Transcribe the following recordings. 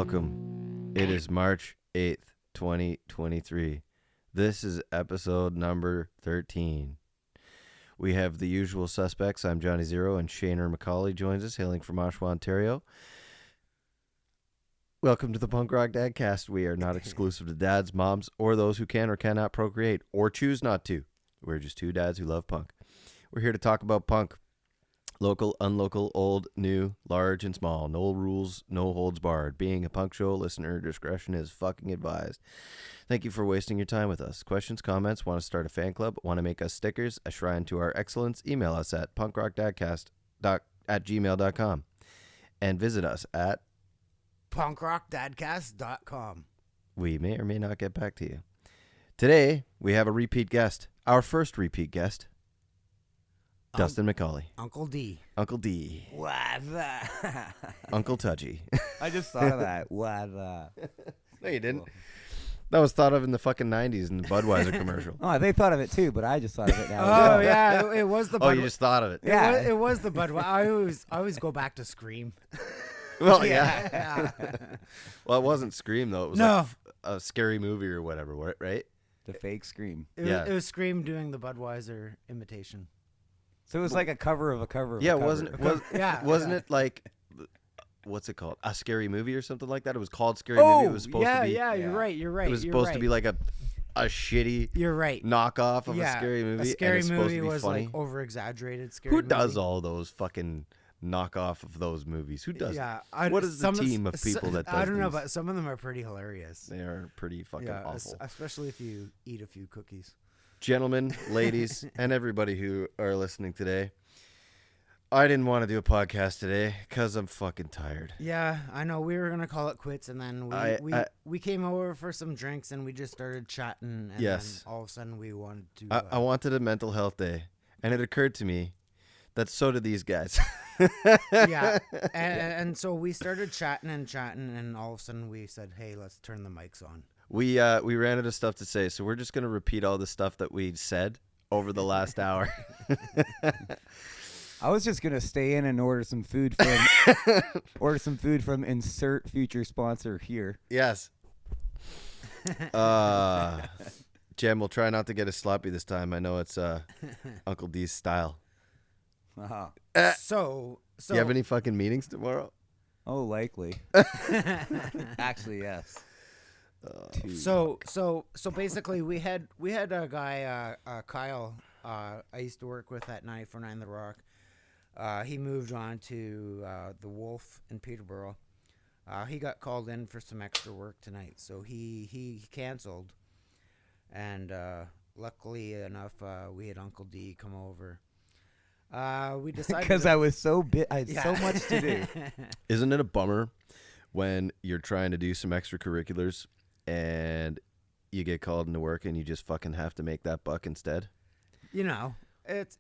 Welcome. It is March 8th, 2023. This is episode number 13. We have the usual suspects. I'm Johnny Zero, and Shaner Macaulay joins us, hailing from Oshawa, Ontario. Welcome to the Punk Rock Dadcast. We are not exclusive to dads, moms, or those who can or cannot procreate, or choose not to. We're just two dads who love punk. We're here to talk about punk. Local, unlocal, old, new, large, and small. No rules, no holds barred. Being a punk show, listener discretion is fucking advised. Thank you for wasting your time with us. Questions, comments, want to start a fan club, want to make us stickers, a shrine to our excellence, email us at punkrockdadcast@gmail.com and visit us at punkrockdadcast.com. We may or may not get back to you. Today, we have a repeat guest. Our first repeat guest. Dustin Macaulay. Uncle D. Uncle D. What the? Uncle Tudgy. I just thought of that. What the? No, you didn't. That was thought of in the fucking 90s in the Budweiser commercial. Oh, they thought of it too, but I just thought of it now. Oh, yeah. It was the Oh, you just thought of it. Yeah. It was the Budweiser. I always go back to Scream. Well, yeah. Well, it wasn't Scream, though. It was No. like a scary movie or whatever, right? The fake Scream. Yeah. It was Scream doing the Budweiser imitation. So it was like a cover of a cover of Yeah, a cover. wasn't it like, what's it called? A Scary Movie or something like that? It was called Scary Movie. It was supposed to be. Yeah, you're right. It was supposed to be like a shitty You're right. knockoff of a scary movie. A scary and it's supposed movie to be was funny. like over-exaggerated scary Who movie. does all those fucking knockoff of those movies? Who does? Yeah. What is the team of people that does I don't know, these? but some of them are pretty hilarious. They are pretty fucking awful. Especially if you eat a few cookies. Gentlemen, ladies, and everybody who are listening today, I didn't want to do a podcast today because I'm fucking tired. Yeah, I know. We were gonna call it quits, and then we came over for some drinks, and we just started chatting. And Yes. then all of a sudden, we wanted to. I wanted a mental health day, and it occurred to me that so did these guys. Yeah, and so we started chatting, and all of a sudden we said, "Hey, let's turn the mics on." We ran out of stuff to say, so we're just gonna repeat all the stuff that we said over the last hour. I was just gonna stay in and order some food from insert future sponsor here. Yes. Jem, we'll try not to get as sloppy this time. I know it's Uncle D's style. Uh-huh. So Do you have any fucking meetings tomorrow? Oh, likely. Actually, yes. So basically, we had a guy, Kyle. I used to work with at 94.9 The Rock. He moved on to the Wolf in Peterborough. He got called in for some extra work tonight, so he canceled. And luckily enough, we had Uncle D come over. We decided Because I was I had so much to do. Isn't it a bummer when you're trying to do some extracurriculars and you get called into work and you just fucking have to make that buck instead? You know, it's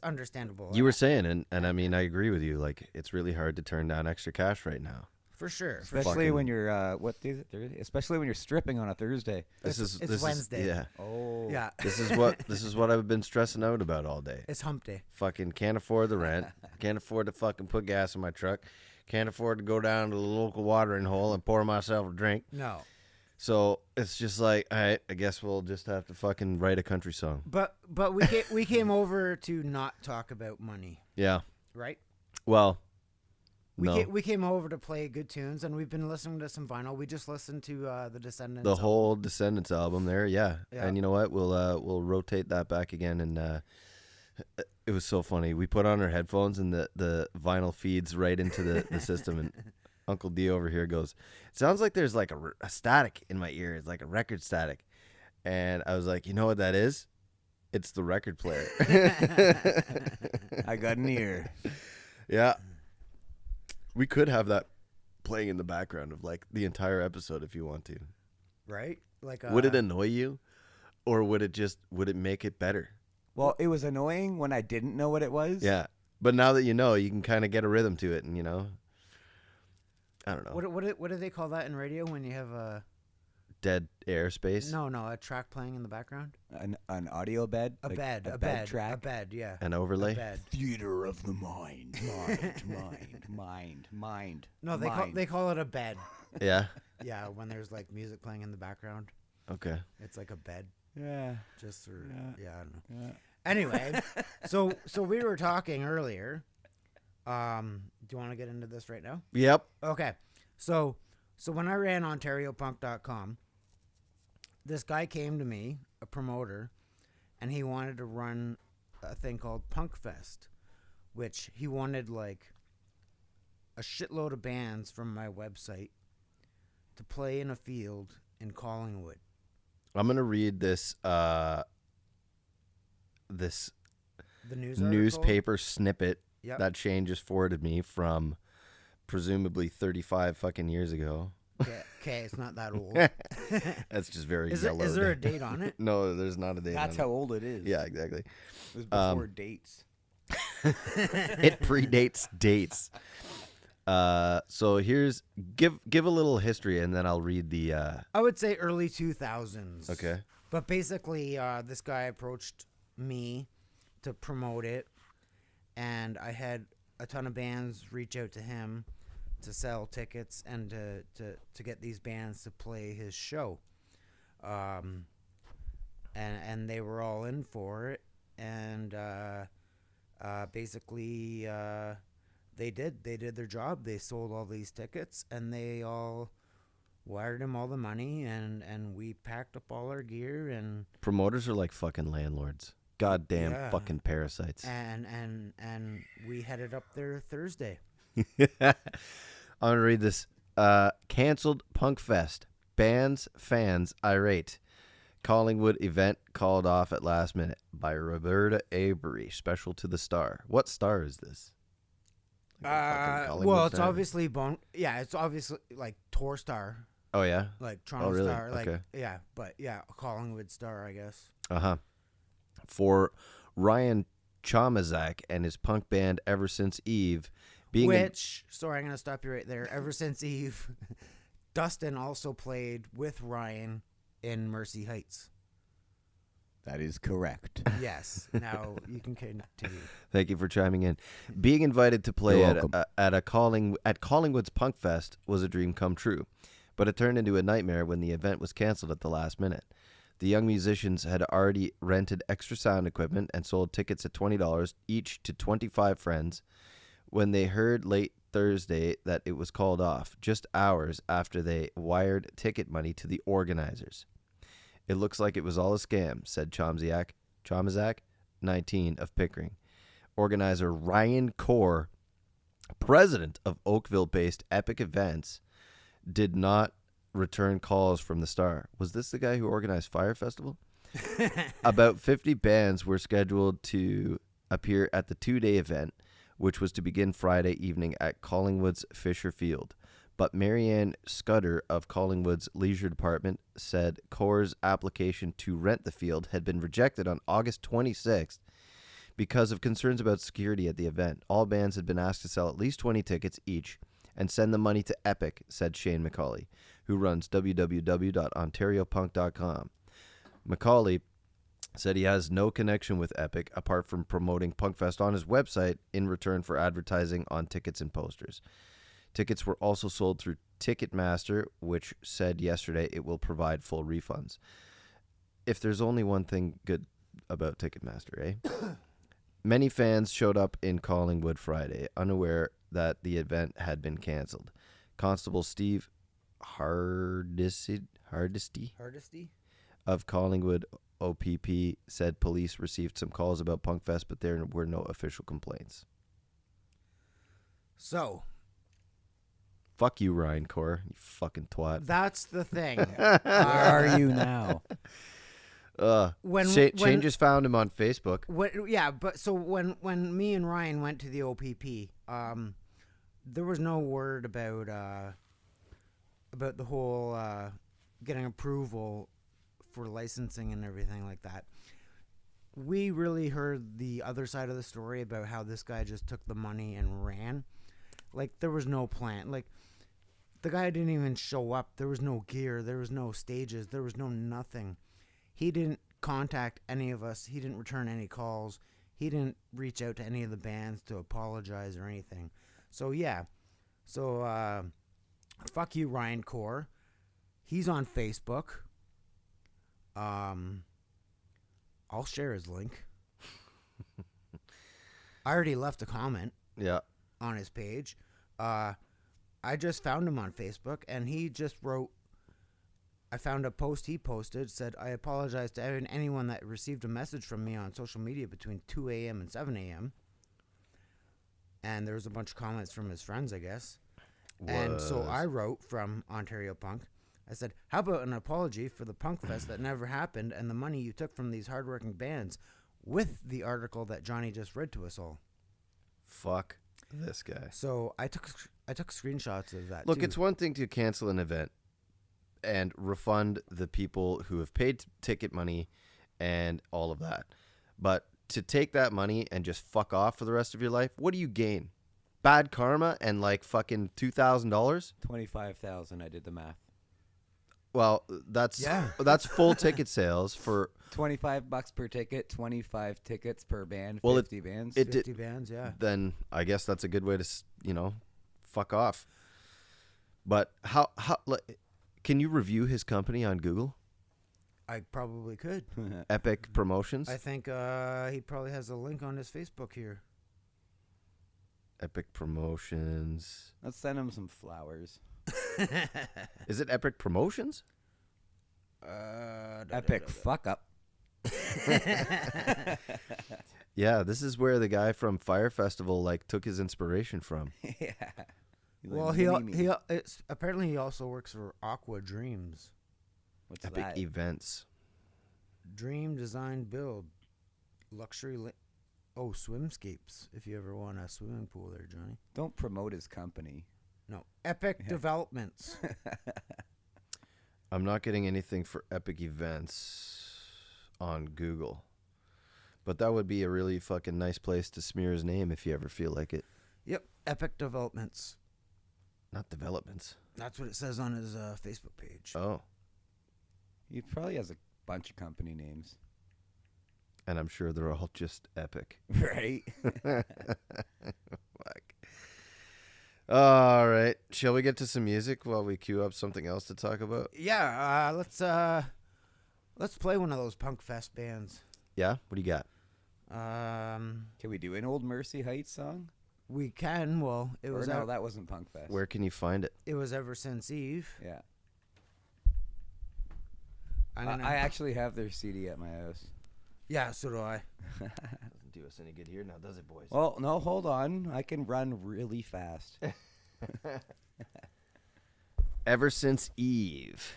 understandable. You were saying, and I mean, I agree with you. Like, it's really hard to turn down extra cash right now. For sure. Especially when you're what day is it? Thursday? Especially when you're stripping on a Thursday. It's Wednesday. Yeah. Oh. Yeah. This is what I've been stressing out about all day. It's hump day. Fucking can't afford the rent. Can't afford to fucking put gas in my truck. Can't afford to go down to the local watering hole and pour myself a drink. No. So it's just like, all right, I guess we'll just have to fucking write a country song. But we came over to not talk about money, Yeah. right? Well, no. We came over to play good tunes, and we've been listening to some vinyl. We just listened to the Descendants. The whole Descendants album there, yeah. Yeah. And you know what? We'll rotate that back again, and it was so funny. We put on our headphones, and the vinyl feeds right into the system, and Uncle D over here goes, "It sounds like there's like a static in my ear. It's like a record static." And I was like, "You know what that is? It's the record player." I got an ear. Yeah. We could have that playing in the background of like the entire episode if you want to. right? Like Would it annoy you, or would it make it better? Well, it was annoying when I didn't know what it was. Yeah. But now that you know, you can kind of get a rhythm to it, and I don't know. What do they call that in radio when you have a dead airspace. No, a track playing in the background. An audio bed. A bed track. A bed. Yeah. An overlay. A bed. Theater of the mind. Mind. No, they call it a bed. Yeah. Yeah, when there's like music playing in the background, Okay. it's like a bed. Yeah. Just for yeah, I don't know. Yeah. Anyway, so we were talking earlier. Do you want to get into this right now? Yep. Okay. So when I ran OntarioPunk.com, this guy came to me, a promoter, and he wanted to run a thing called Punkfest, which he wanted like a shitload of bands from my website to play in a field in Collingwood. I'm gonna read this The news article? newspaper snippet Yep. that Shane just forwarded me from presumably 35 fucking years ago. Okay, it's not that old. That's just very Is yellowed. there a date on it? No, there's not a date. That's on how old it is. it. Yeah, exactly. It was before dates. It predates dates. So here's give a little history, and then I'll read the. I would say early 2000s. Okay. But basically, this guy approached me to promote it, and I had a ton of bands reach out to him to sell tickets and to get these bands to play his show. And they were all in for it, and basically they did their job. They sold all these tickets, and they all wired him all the money, and we packed up all our gear, and Promoters are like fucking landlords. Goddamn Yeah. fucking parasites. and we headed up there Thursday. I'm gonna read this. Cancelled Punkfest. Bands, fans irate. Collingwood event called off at last minute by Roberta Avery. Special to the Star. What star is this? Like a fucking Collingwood Well, it's star? obviously it's obviously like Tor Star, Oh yeah. like Toronto really? Star, like Okay. yeah, but yeah, a Collingwood Star, I guess. For Ryan Chomazak and his punk band Ever Since Eve, being Sorry, I'm gonna stop you right there. Ever Since Eve, Dustin also played with Ryan in Mercy Heights. That is correct. Yes. Now you can continue. Thank you for chiming in. Being invited to play You're at Collingwood's Punkfest was a dream come true, but it turned into a nightmare when the event was canceled at the last minute. The young musicians had already rented extra sound equipment and sold tickets at $20 each to 25 friends when they heard late Thursday that it was called off, just hours after they wired ticket money to the organizers. It looks like it was all a scam, said Chomazak, 19, of Pickering. Organizer Ryan Core, president of Oakville-based Epic Events, did not return calls from the Star. Was this the guy who organized Fire Festival? About 50 bands were scheduled to appear at the 2-day event, which was to begin Friday evening at Collingwood's Fisher Field. But Marianne Scudder of Collingwood's Leisure Department said Core's application to rent the field had been rejected on August 26th because of concerns about security at the event. All bands had been asked to sell at least 20 tickets each and send the money to Epic, said Shane Macaulay, who runs www.ontariopunk.com. Macaulay said he has no connection with Epic apart from promoting Punkfest on his website in return for advertising on tickets and posters. Tickets were also sold through Ticketmaster, which said yesterday it will provide full refunds. If there's only one thing good about Ticketmaster, eh? Many fans showed up in Collingwood Friday, unaware that the event had been canceled. Constable Steve Hardisty of Collingwood OPP said police received some calls about Punkfest, but there were no official complaints. So, fuck you, Ryan Core, you fucking twat. that's the thing. Where are you now? Shane just found him on Facebook. When me and Ryan went to the OPP, there was no word about the whole getting approval for licensing and everything like that. We really heard the other side of the story about how this guy just took the money and ran. Like, there was no plan. Like, The guy didn't even show up. There was no gear. There was no stages. There was no nothing. He didn't contact any of us. He didn't return any calls. He didn't reach out to any of the bands to apologize or anything. So, yeah. So, fuck you, Ryan Core. He's on Facebook. I'll share his link. I already left a comment. Yeah. On his page. I just found him on Facebook, and he just wrote, I found a post he posted, said, I apologize to anyone that received a message from me on social media between 2 a.m. and 7 a.m. And there was a bunch of comments from his friends, I guess. And so I wrote from Ontario Punk, I said, how about an apology for the Punkfest that never happened and the money you took from these hardworking bands, with the article that Johnny just read to us all. Fuck this guy. So I took screenshots of that. Look, too. it's one thing to cancel an event and refund the people who have paid ticket money and all of that. But to take that money and just fuck off for the rest of your life, what do you gain? Bad karma and like fucking $2,000? $25,000. I did the math. Well, that's full ticket sales for $25 per ticket, 25 tickets per band, well, 50 bands. 50 bands, yeah. Then I guess that's a good way to, fuck off. But how can you review his company on Google? I probably could. Epic Promotions? I think he probably has a link on his Facebook here. Epic Promotions. Let's send him some flowers. Is it Epic Promotions? Epic fuck up. Yeah, this is where the guy from Fire Festival took his inspiration from. Yeah. Well, apparently he also works for Aqua Dreams. What's Epic that? Events. Dream Design Build. Luxury. Swimscapes. If you ever want a swimming pool there, Johnny. Don't promote his company. No. Epic Developments. I'm not getting anything for Epic Events on Google. But that would be a really fucking nice place to smear his name if you ever feel like it. Yep. Epic Developments. Not developments. That's what it says on his Facebook page. Oh. He probably has a bunch of company names. And I'm sure they're all just epic. Right? Fuck. All right. Shall we get to some music while we queue up something else to talk about? Yeah, let's play one of those Punkfest bands. Yeah? What do you got? Can we do an Old Mercy Heights song? We can. Well, it was no, that wasn't Punkfest. Where can you find it? It was Ever Since Eve. Yeah. I actually have their CD at my house. Yeah, so do I. Doesn't do us any good here now, does it, boys? Well, no, hold on. I can run really fast. Ever Since Eve.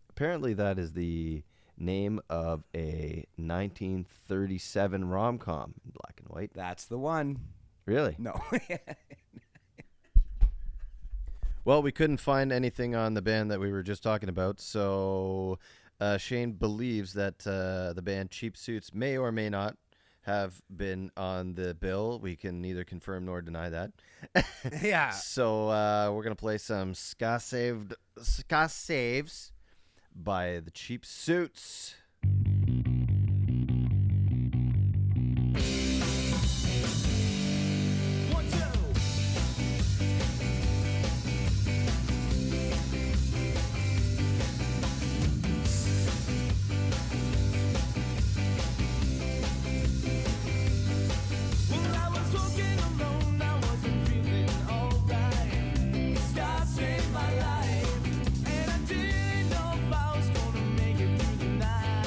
Apparently that is the name of a 1937 rom-com in black and white. That's the one. Really? No. Well, we couldn't find anything on the band that we were just talking about, so Shane believes that the band Cheap Suits may or may not have been on the bill. We can neither confirm nor deny that. Yeah. So we're going to play some Ska Saves by the Cheap Suits. Saved my life, and I didn't know if I was gonna make it through the night.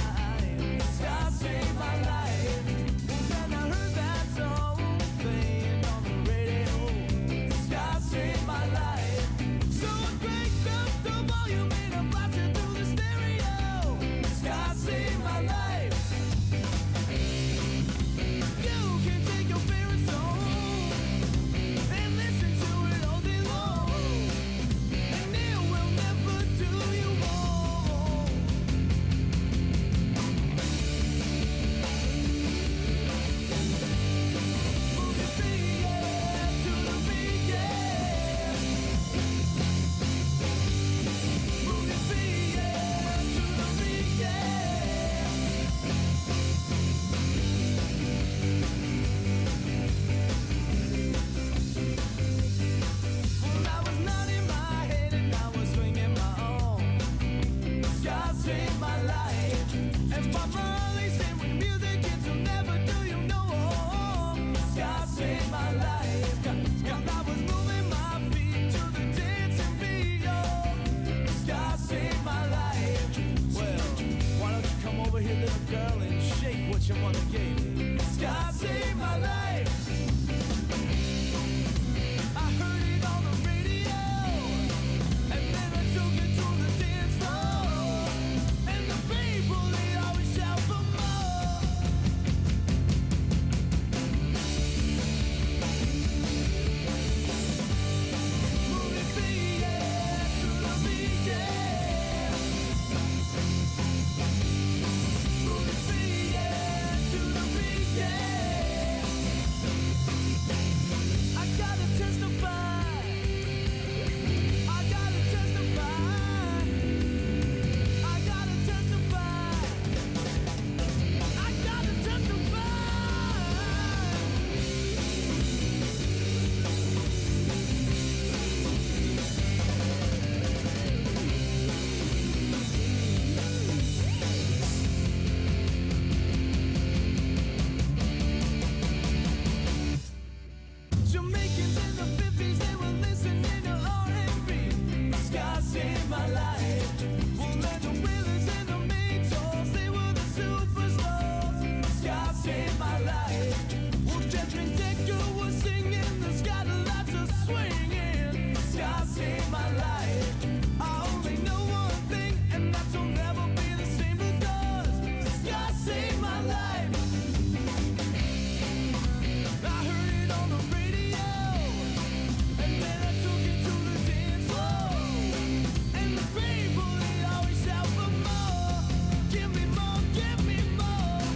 take what your mother gave me. Scott saved my life. I heard it on the radio, and then I took it to the dance floor. And the people, they always shout for more. Moving feet, yeah, to the beat, yeah. Moving feet, yeah, to the beat, yeah. I gotta testify. I gotta testify. I gotta testify. I gotta testify. Jamaicans in the 50s, they were listening to R&B. Scott saved my life. Well, then the Willers and the Maytals, they were the superstars. Scott saved my life. Well, Desmond Decker was singing, the Skylights are swinging. Scott saved my life. I only know one thing, and that's I'll never be the same because Scott saved my life. I heard it on the radio, and then I took it to the dance floor. And the people, they always shout for more. Give me more, give me more.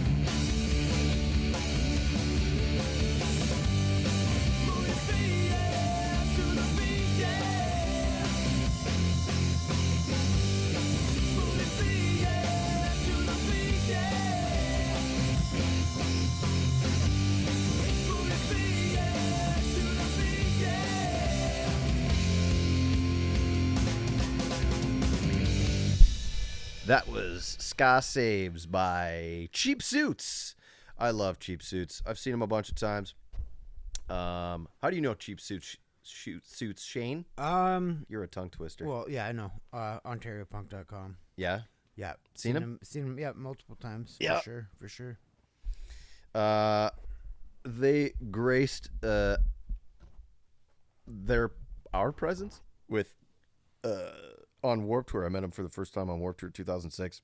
Moving feet, yeah, to the beat, yeah. Moving feet, yeah, to the beat, yeah. Moving feet, yeah, to the beat, yeah. That was Ska Saves by Cheap Suits. I love Cheap Suits. I've seen them a bunch of times. How do you know Cheap Suits, Shane? You're a tongue twister. Well, yeah, I know. OntarioPunk.com. Yeah? Yeah. Seen him? Seen him, yeah, multiple times. Yeah. For sure. They graced our presence with on Warped Tour. I met him for the first time on Warped Tour 2006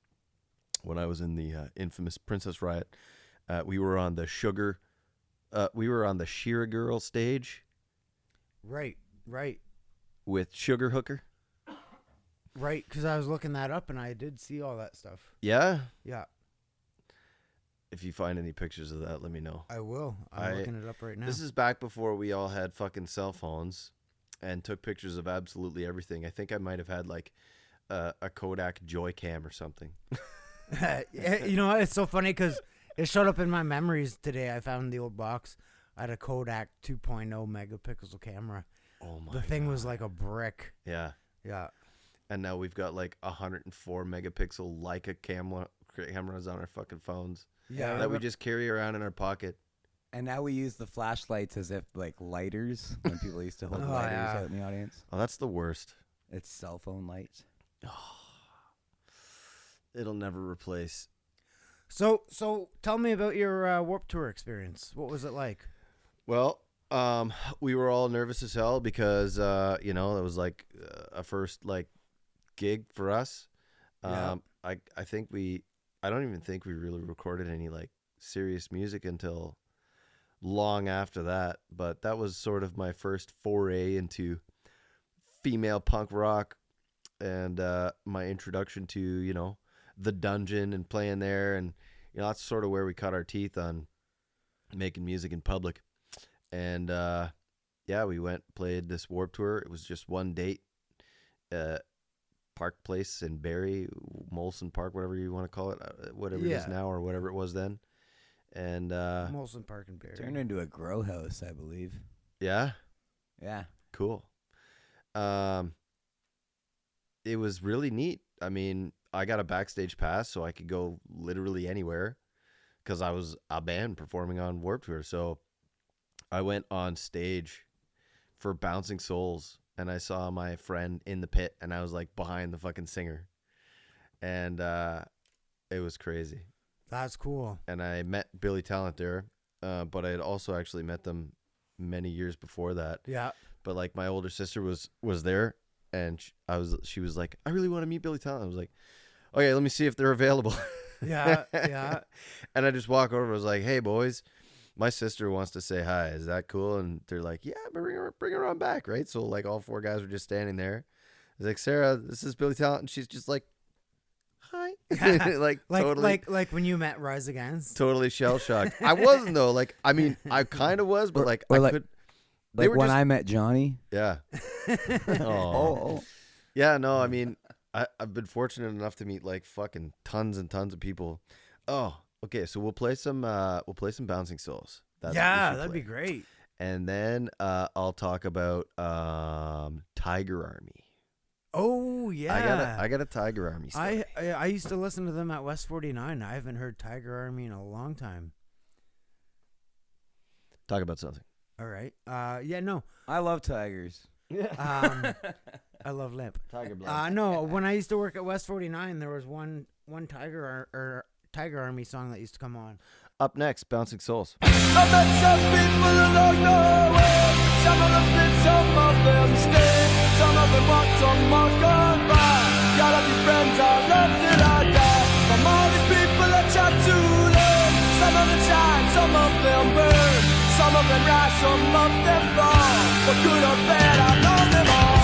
when I was in the infamous Princess Riot. We were on the Sheer Girl stage Right. with Sugar Hooker. Right, because I was looking that up, and I did see all that stuff. Yeah? Yeah, If you find any pictures of that, let me know. I will. I'm looking it up right now. This is back before we all had fucking cell phones and took pictures of absolutely everything. I think I might have had like a Kodak Joy-Cam or something. You know, it's so funny because it showed up in my memories today. I found the old box. I had a Kodak 2.0 megapixel camera. Oh my The thing was like a brick. Yeah. Yeah. And now we've got like 104 megapixel Leica cameras on our fucking phones. Yeah. That we just carry around in our pocket. And now we use the flashlights as if like lighters when people used to hold Oh, lighters yeah. out in the audience. Oh, that's the worst. It's cell phone lights. It'll never replace. So tell me about your Warped Tour experience. What was it like? Well, we were all nervous as hell because it was like a first like gig for us. Yeah. I don't even think we really recorded any like serious music until long after that. But that was sort of my first foray into female punk rock and my introduction to the Dungeon and playing there, and that's sort of where we cut our teeth on making music in public. And we played this Warped Tour. It was just one date, Park Place in Barrie, Molson Park, whatever you want to call it, whatever it is now or whatever it was then. And Molson Park and Barrie. Turned into a grow house, I believe. Yeah, Yeah. cool. It was really neat. I mean, I got a backstage pass, so I could go literally anywhere because I was a band performing on Warped Tour. So I went on stage for Bouncing Souls, and I saw my friend in the pit, and I was like behind the fucking singer, and it was crazy. That's cool. and I met Billy Talent there, but I had also actually met them many years before that. Yeah. But like my older sister was there, and she was like, I really want to meet Billy Talent. I was like, okay, let me see if they're available. Yeah. Yeah. And I just walk over. I was like, hey boys, my sister wants to say hi. Is that cool? And they're like, yeah, bring her on back, right? So like all four guys were just standing there. I was like, Sarah, this is Billy Talent, and she's just like, hi. like totally, like when you met Rise Against. totally shell shocked. I wasn't though. Like I mean, I kind of was, but like or I like- could. Like were when just- I met Johnny. Yeah. Oh. Yeah, no, I mean, I've been fortunate enough to meet like fucking tons and tons of people. Oh, okay, so we'll play some Bouncing Souls. That's what we Yeah, should that'd play. be great. And then I'll talk about Tiger Army. Oh yeah. I got a Tiger Army story. I used to listen to them at West 49. I haven't heard Tiger Army in a long time. Talk about something. All right. Yeah, no. I love tigers. I love Limp. Tiger Blood. No, when I used to work at West 49, there was one Tiger Army song that used to come on. Up next, Bouncing Souls. I met some people along the way. Some of them did, some of them stayed. Some of them walked, some walked on by. Gotta be friends, I love till I die. From all these people I chat to learn. Some of them shine, some of them burn. Some of them rise, some of them fall. For good or bad, I know them all.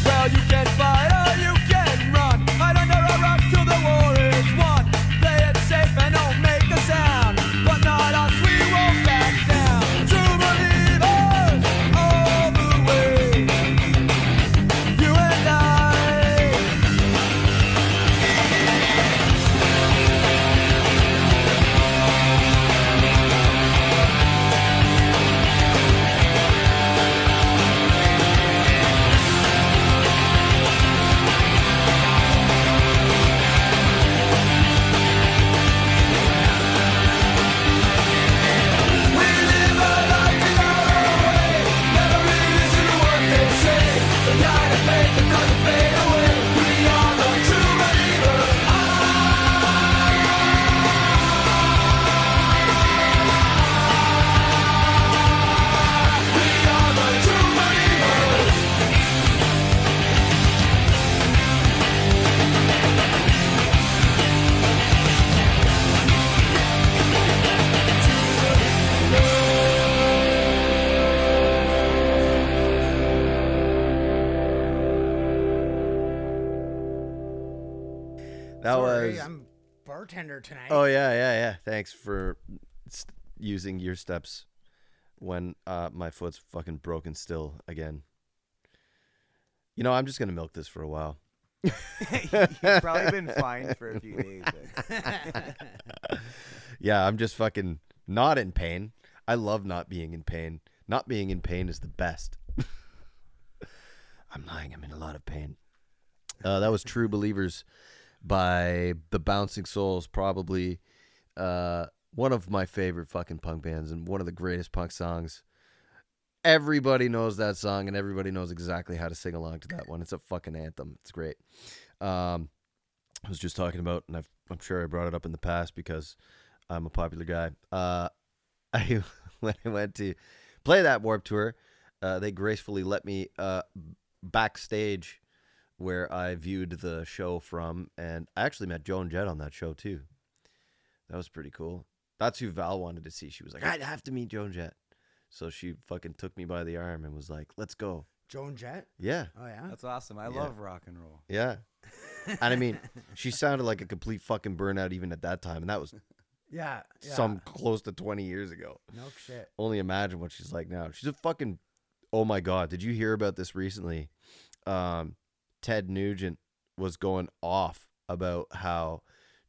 Well, you can fight or you can run. Hide under a rock till the war is won. Play it safe and don't make a sound. But not us, we won't back down. True believers all the way. You and I. We live our life in our own way. Never really listen to what they say. The kind of faith that doesn't fade away. We are the true believers. We are the true believers. That Sorry, was. I'm bartender tonight. Oh yeah. Thanks for using your steps when my foot's fucking broken still again. You know, I'm just gonna milk this for a while. You've probably been fined for a few days. Yeah, I'm just fucking not in pain. I love not being in pain. Not being in pain is the best. I'm lying. I'm in a lot of pain. That was True Believers by the Bouncing Souls, probably one of my favorite fucking punk bands and one of the greatest punk songs. Everybody knows that song and everybody knows exactly how to sing along to that one. It's a fucking anthem. It's great. I was just talking about, and I'm sure I brought it up in the past because I'm a popular guy. When I went to play that Warped Tour, they gracefully let me backstage where I viewed the show from, and I actually met Joan Jett on that show too. That was pretty cool. That's who Val wanted to see. She was like, I have to meet Joan Jett. So she fucking took me by the arm and was like, let's go. Joan Jett? Yeah. Oh, yeah? That's awesome. I Yeah. love rock and roll. Yeah. And I mean, she sounded like a complete fucking burnout even at that time, and that was yeah. some close to 20 years ago. No shit. Only imagine what she's like now. She's a fucking. Oh my god! Did you hear about this recently? Ted Nugent was going off about how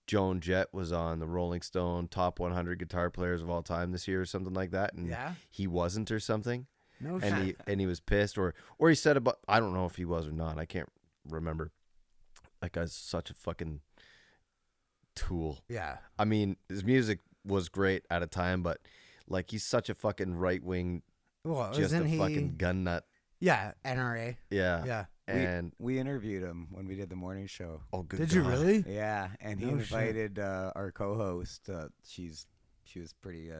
Joan Jett was on the Rolling Stone top 100 guitar players of all time this year or something like that, and he wasn't or something. No shit. And he was pissed, or he said about, I don't know if he was or not. I can't remember. That guy's such a fucking tool. Yeah. I mean, his music was great at a time, but like he's such a fucking right wing, Well, just a isn't he? fucking gun nut. Yeah, NRA. Yeah. Yeah. And we interviewed him when we did the morning show. oh, good. Did you really? Yeah, and he No shit. invited our co-host. She was pretty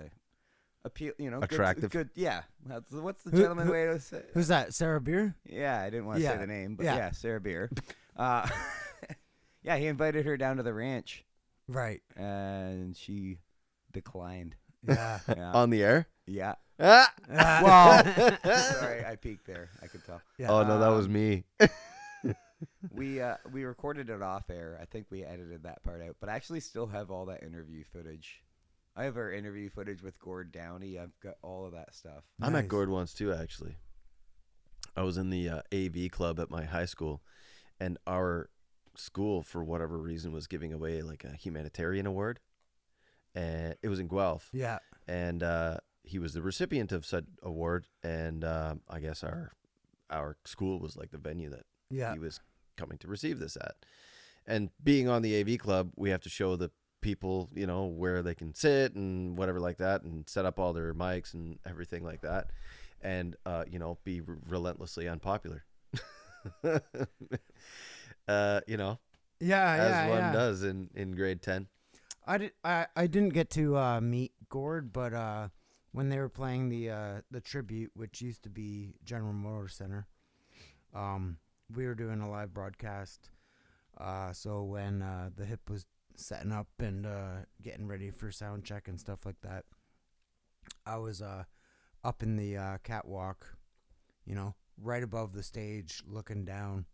appeal, Attractive. Good. Yeah. What's the Who- gentleman who- way to say? Who's that? Sarah Beer? Yeah, I didn't want to Yeah. say the name, but Yeah. yeah, Sarah Beer. Yeah, he invited her down to the ranch, Right. and she declined. Yeah. Yeah. On the air. Yeah. Ah! Well, sorry, I peeked there. I could tell. Yeah. Oh no, that was me. We recorded it off air. I think we edited that part out, but I actually still have all that interview footage. I have our interview footage with Gord Downey. I've got all of that stuff. I met Nice. Gord once too, actually. I was in the AV club at my high school, and our school, for whatever reason, was giving away like a humanitarian award, and it was in Guelph. Yeah. And he was the recipient of said award, and I guess our school was like the venue that Yeah. he was coming to receive this at. And being on the AV club, we have to show the people, where they can sit and whatever like that, and set up all their mics and everything like that, and be relentlessly unpopular. Yeah. as one does in grade 10. I didn't get to meet Gord, but when they were playing the tribute, which used to be General Motors Center, we were doing a live broadcast. So when the hip was setting up and getting ready for sound check and stuff like that, I was up in the catwalk, right above the stage, looking down,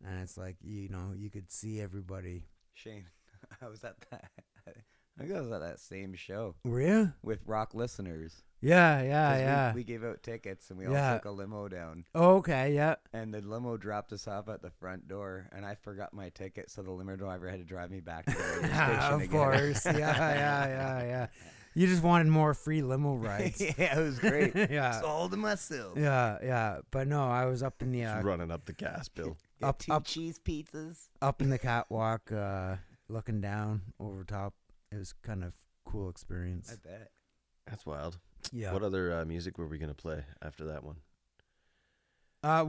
and it's like you could see everybody. Shane, I was at that. I think I was at that same show Were you? with rock listeners. Yeah. 'Cause we gave out tickets and we all Yeah. took a limo down. Oh, okay. Yeah. And the limo dropped us off at the front door, and I forgot my ticket, so the limo driver had to drive me back to the radio station Of again. course. Yeah. You just wanted more free limo rides. Yeah, it was great. Yeah. Sold to myself. Yeah. But no, I was up in the Running up the gas bill. Get Up- up. cheese pizzas. up in the catwalk, looking down over top. It was kind of cool experience. I bet. That's wild. Yeah. What other music were we going to play after that one? I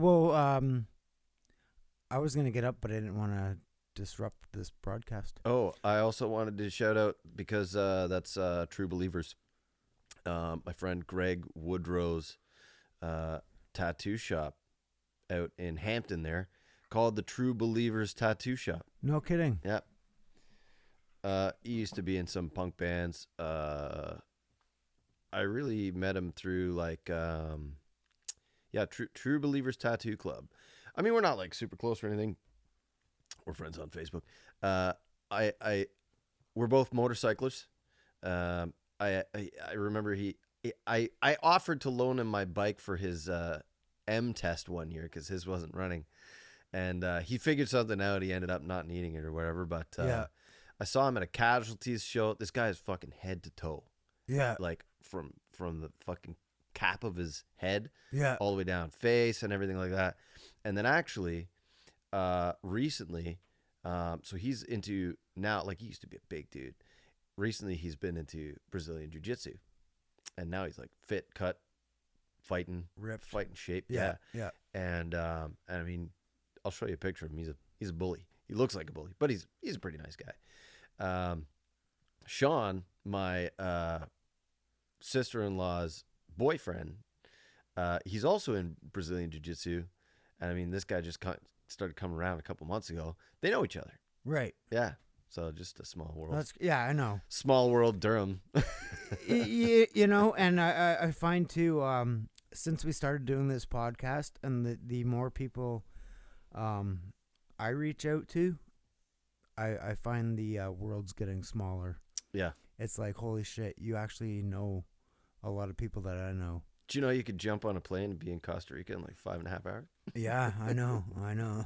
was gonna get up, but I didn't want to disrupt this broadcast. Oh, I also wanted to shout out, because that's True Believers. My friend Greg Woodrow's tattoo shop out in Hampton there, called the True Believers Tattoo Shop. No kidding. Yeah. He used to be in some punk bands. I really met him through True Believers Tattoo Club. I mean, we're not like super close or anything. We're friends on Facebook. We're both motorcyclists. I remember I offered to loan him my bike for his M test one year because his wasn't running, and he figured something out. He ended up not needing it or whatever. But Yeah. I saw him at a Casualties show. This guy is fucking head to toe, Yeah. like from the fucking cap of his head Yeah. all the way down, face and everything like that. And then actually, recently, so he's into now, like he used to be a big dude. Recently, he's been into Brazilian Jiu-Jitsu, and now he's like fit, cut, fighting, Ripped. fighting shape. Yeah. And I mean, I'll show you a picture of him. He's a bully. He looks like a bully, but he's a pretty nice guy. Sean, my sister-in-law's boyfriend, he's also in Brazilian Jiu-Jitsu, and I mean, this guy just started coming around a couple months ago. They know each other. Right. Yeah. So just a small world. I know. Small world Durham. And I find too, since we started doing this podcast, and the more people I reach out to, I find the world's getting smaller. Yeah. It's like, holy shit, you actually know a lot of people that I know. Do you know you could jump on a plane and be in Costa Rica in like 5.5 hours? Yeah, I know.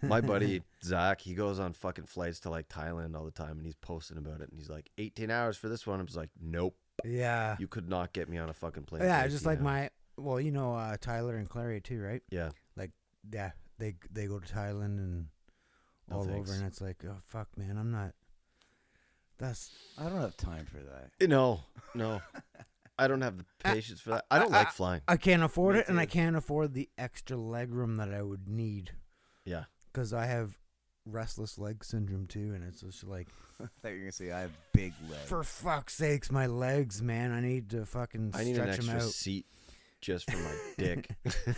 My buddy Zach, he goes on fucking flights to like Thailand all the time, and he's posting about it, and he's like, 18 hours for this one. I was like, nope. Yeah. You could not get me on a fucking plane. Yeah, for just 18 like hours. well, you know, Tyler and Clary too, right? Yeah. Like, yeah, they go to Thailand and No all thanks. over, and it's like, oh fuck, man, I'm not. I don't have time for that. No. I don't have the patience for that. I don't like flying. I can't afford Me it, and I too. can't afford the extra leg room that I would need. Yeah. Because I have restless leg syndrome too, and it's just like, I thought you were gonna say I have big legs. for fuck's sakes, my legs, man, I need to fucking I need stretch an them extra out. seat just for my dick.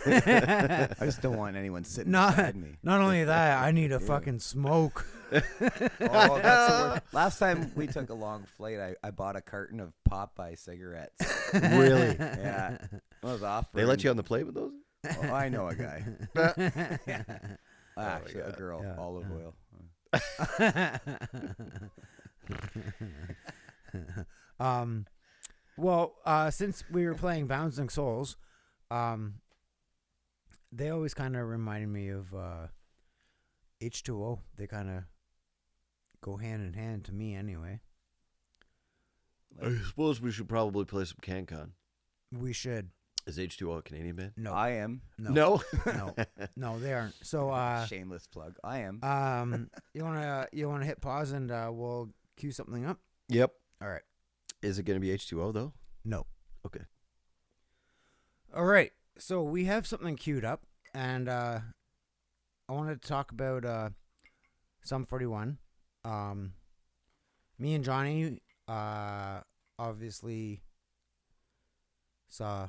I just don't want anyone sitting beside me. Not only that, I need a fucking smoke. Oh, that's the worst. Last time we took a long flight, I bought a carton of Popeye cigarettes. Really? Yeah, it was off. They let you on the plane with those? Oh, I know a guy. Actually, a God. girl. Yeah. Olive oil. Well, since we were playing Bouncing Souls, they always kind of reminded me of H2O. They kind of go hand in hand to me, anyway. I suppose we should probably play some CanCon. We should. Is H2O a Canadian band? No, I am. no, no, they aren't. So, Shameless plug. I am. you wanna hit pause and we'll cue something up. Yep. All right. Is it going to be H2O, though? No. Okay. All right. So we have something queued up, and I wanted to talk about Sum 41. Me and Johnny obviously saw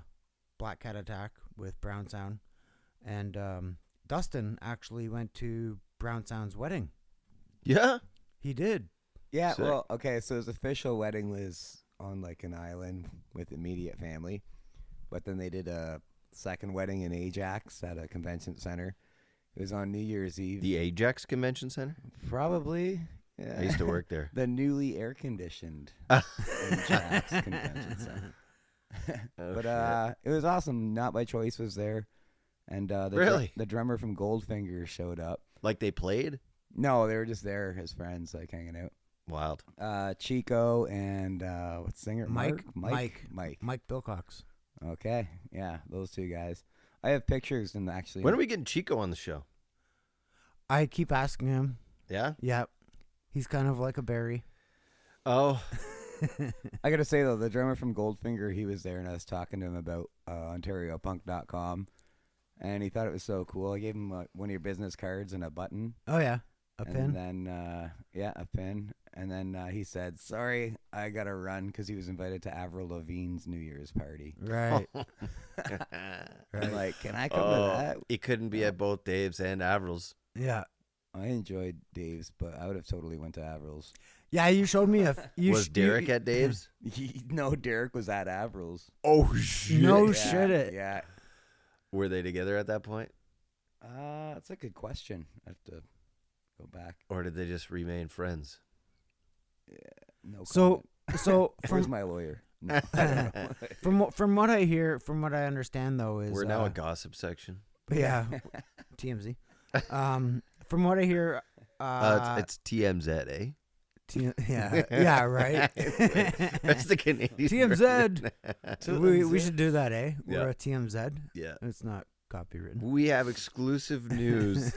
Black Cat Attack with Brown Sound, and Dustin actually went to Brown Sound's wedding. Yeah? He did. Yeah, Sick. well, okay, so his official wedding was on like an island with immediate family, but then they did a second wedding in Ajax at a convention center. It was on New Year's Eve. The Ajax Convention Center? Probably. Yeah. I used to work there. The newly air conditioned Ajax Convention Center. But it was awesome. Not by Choice was there, and Really? the drummer from Goldfinger showed up. Like they played? No, they were just there as friends, like hanging out. Wild. Chico and what's the singer? Mike Mike. Bilcox. Okay, yeah, those two guys. I have pictures and actually. When are we getting Chico on the show? I keep asking him. Yeah? Yep. He's kind of like a berry. Oh. I gotta say though, the drummer from Goldfinger, he was there, and I was talking to him about OntarioPunk.com, and he thought it was so cool. I gave him one of your business cards and a button. Oh yeah, a and pin. then a pin, and then he said, "Sorry, I gotta run," because he was invited to Avril Lavigne's New Year's party. Right. I'm like, can I come to that? He couldn't be at both Dave's and Avril's. Yeah. I enjoyed Dave's, but I would have totally went to Avril's. Yeah, you showed me a. Was Derek at Dave's? No, Derek was at Avril's. Oh, shit. No Yeah, shit. It. Yeah. Were they together at that point? That's a good question. I have to go back. Or did they just remain friends? No. So Where's from my lawyer? No, I don't know. from what I hear, from what I understand though, is We're now a gossip section. yeah, TMZ. From what I hear, It's TMZ, eh? yeah, right. That's the Canadian TMZ. version. we should do that, eh? Yeah. We're a TMZ. Yeah. It's not copywritten. We have exclusive news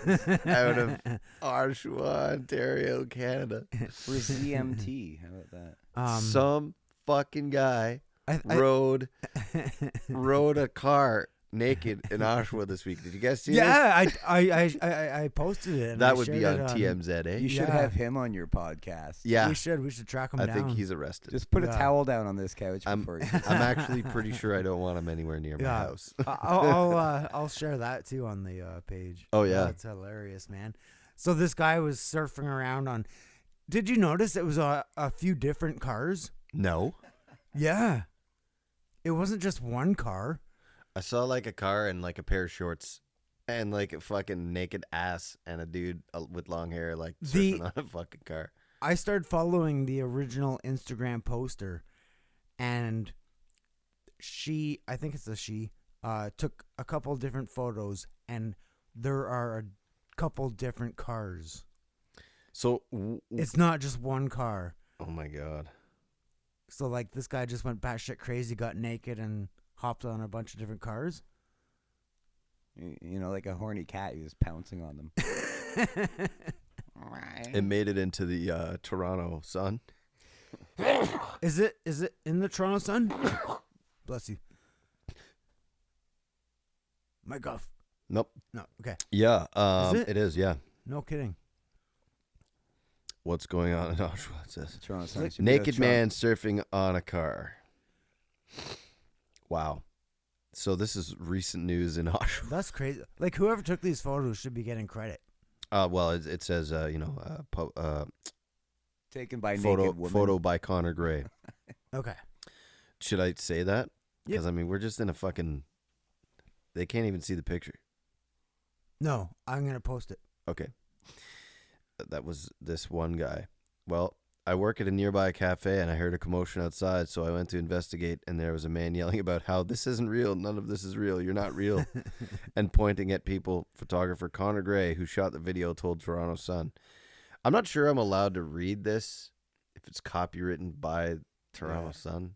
out of Oshawa, Ontario, Canada. We're ZMT. How about that? Some fucking guy I rode a car naked in Oshawa this week. Did you guys see this? yeah, I posted it. And That I would be shared on it TMZ, eh? You should Yeah. have him on your podcast. Yeah, We should track him I down. think he's arrested. Just put a Yeah. towel down on this couch I'm before you. I'm actually pretty sure I don't want him anywhere near my Yeah. house. I'll share that too on the page. Oh, yeah. That's hilarious, man. So this guy was surfing around on. Did you notice it was a few different cars? No. Yeah, it wasn't just one car. I saw like a car and like a pair of shorts and like a fucking naked ass and a dude with long hair like surfing on a fucking car. I started following the original Instagram poster, and I think it's a she, took a couple different photos, and there are a couple different cars. So it's not just one car. Oh my God. So like this guy just went batshit crazy, got naked, and hopped on a bunch of different cars. You know, like a horny cat, he was pouncing on them. It made it into the Toronto Sun. Is it in the Toronto Sun? Bless you. Mike off. Nope. No. Okay. Yeah. Is it? It is. Yeah. No kidding. What's going on in Oshawa? It says Toronto Sun. naked man surfing on a car. Wow. So this is recent news in Oshawa. That's crazy. Like whoever took these photos should be getting credit. Well, it says Taken by photo naked woman. photo by Connor Gray. Okay. Should I say that? Yep. Because I mean, we're just in a fucking. They can't even see the picture. No, I'm gonna post it. Okay. That was this one guy. Well, I work at a nearby cafe and I heard a commotion outside, so I went to investigate, and there was a man yelling about how this isn't real, none of this is real, you're not real, and pointing at people. Photographer Connor Gray, who shot the video, told Toronto Sun. I'm not sure I'm allowed to read this if it's copywritten by Toronto Sun,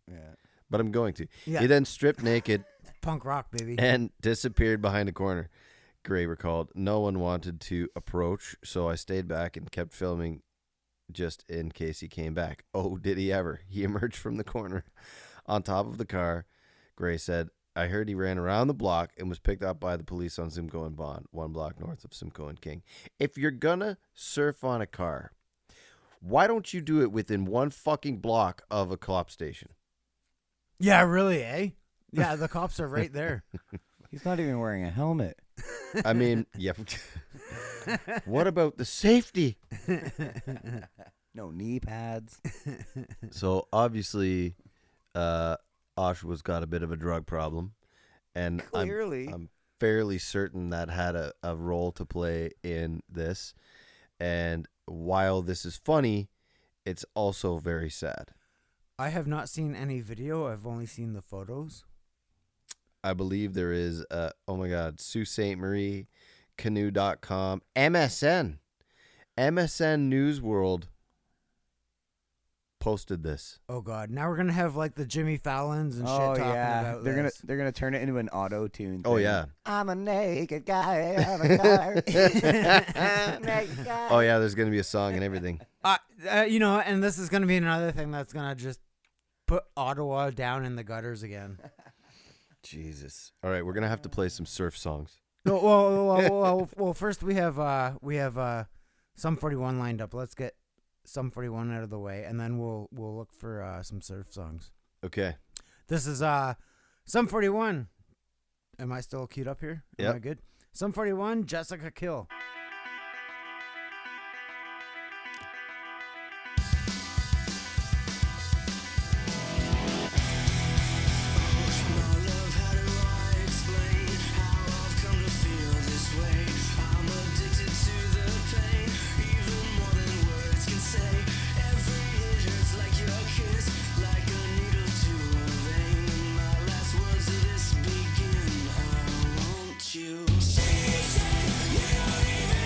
but I'm going to. Yeah. He then stripped naked Punk rock, baby. and disappeared behind a corner. Gray recalled, no one wanted to approach, so I stayed back and kept filming just in case he came back. Oh, did he ever? He emerged from the corner on top of the car. Gray said, I heard he ran around the block and was picked up by the police on Simcoe and Bond, 1 block north of Simcoe and King. If you're gonna surf on a car, why don't you do it within 1 fucking block of a cop station? Yeah, really, eh? Yeah, the cops are right there. He's not even wearing a helmet. I mean, yeah. What about the safety? No knee pads. So obviously, Oshawa's got a bit of a drug problem, and Clearly. I'm fairly certain that had a role to play in this. And while this is funny, it's also very sad. I have not seen any video. I've only seen the photos. I believe there is, oh my God, Sault Ste. Marie, Canoe.com, MSN News World posted this. Oh God! Now we're gonna have like the Jimmy Fallons and shit talking about they're this. gonna turn it into an auto tune. Oh yeah. I'm a naked guy on a car. Naked guy. Oh yeah, there's gonna be a song and everything. And this is gonna be another thing that's gonna just put Ottawa down in the gutters again. Jesus. All right, we're gonna have to play some surf songs. No, well, first we have Sum 41 lined up. Let's get Sum 41 out of the way, and then we'll look for some surf songs. Okay. This is Sum 41. Am I still queued up here? Am Yep. I good? Sum 41, Jessica Kill. You say you don't even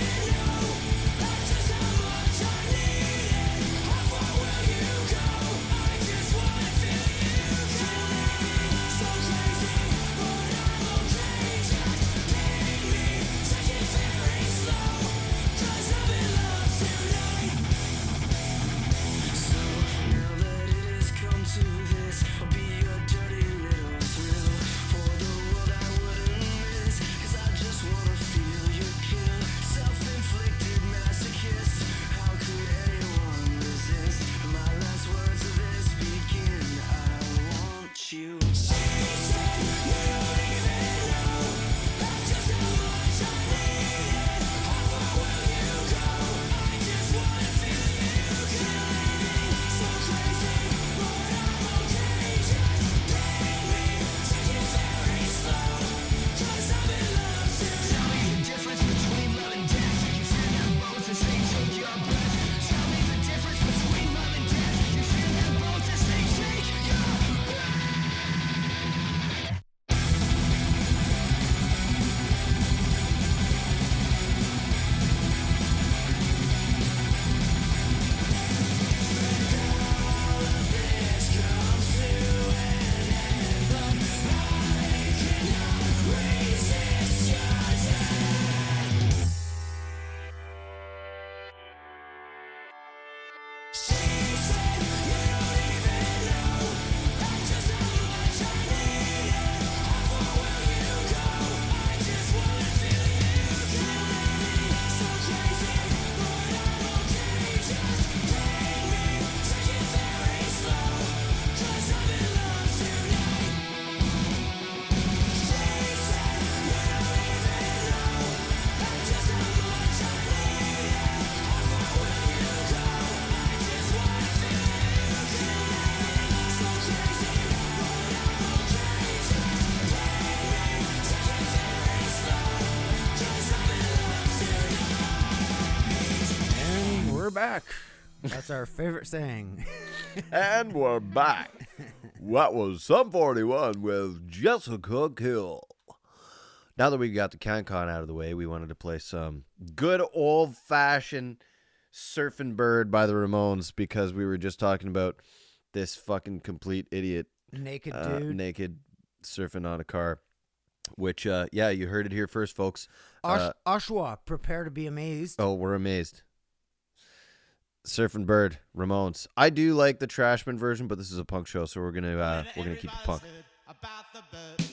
back. That's our favorite saying. And we're back. What was Sum 41 with Jessica Kill? Now that we got the CanCon out of the way, we wanted to play some good old-fashioned Surfing Bird by the Ramones because we were just talking about this fucking complete idiot Naked dude. naked surfing on a car. Which, yeah, you heard it here first, folks. Oshawa, prepare to be amazed. Oh, we're amazed. Surfing Bird, Ramones. I do like the Trashman version, but this is a punk show, so we're gonna keep it punk. About the bird.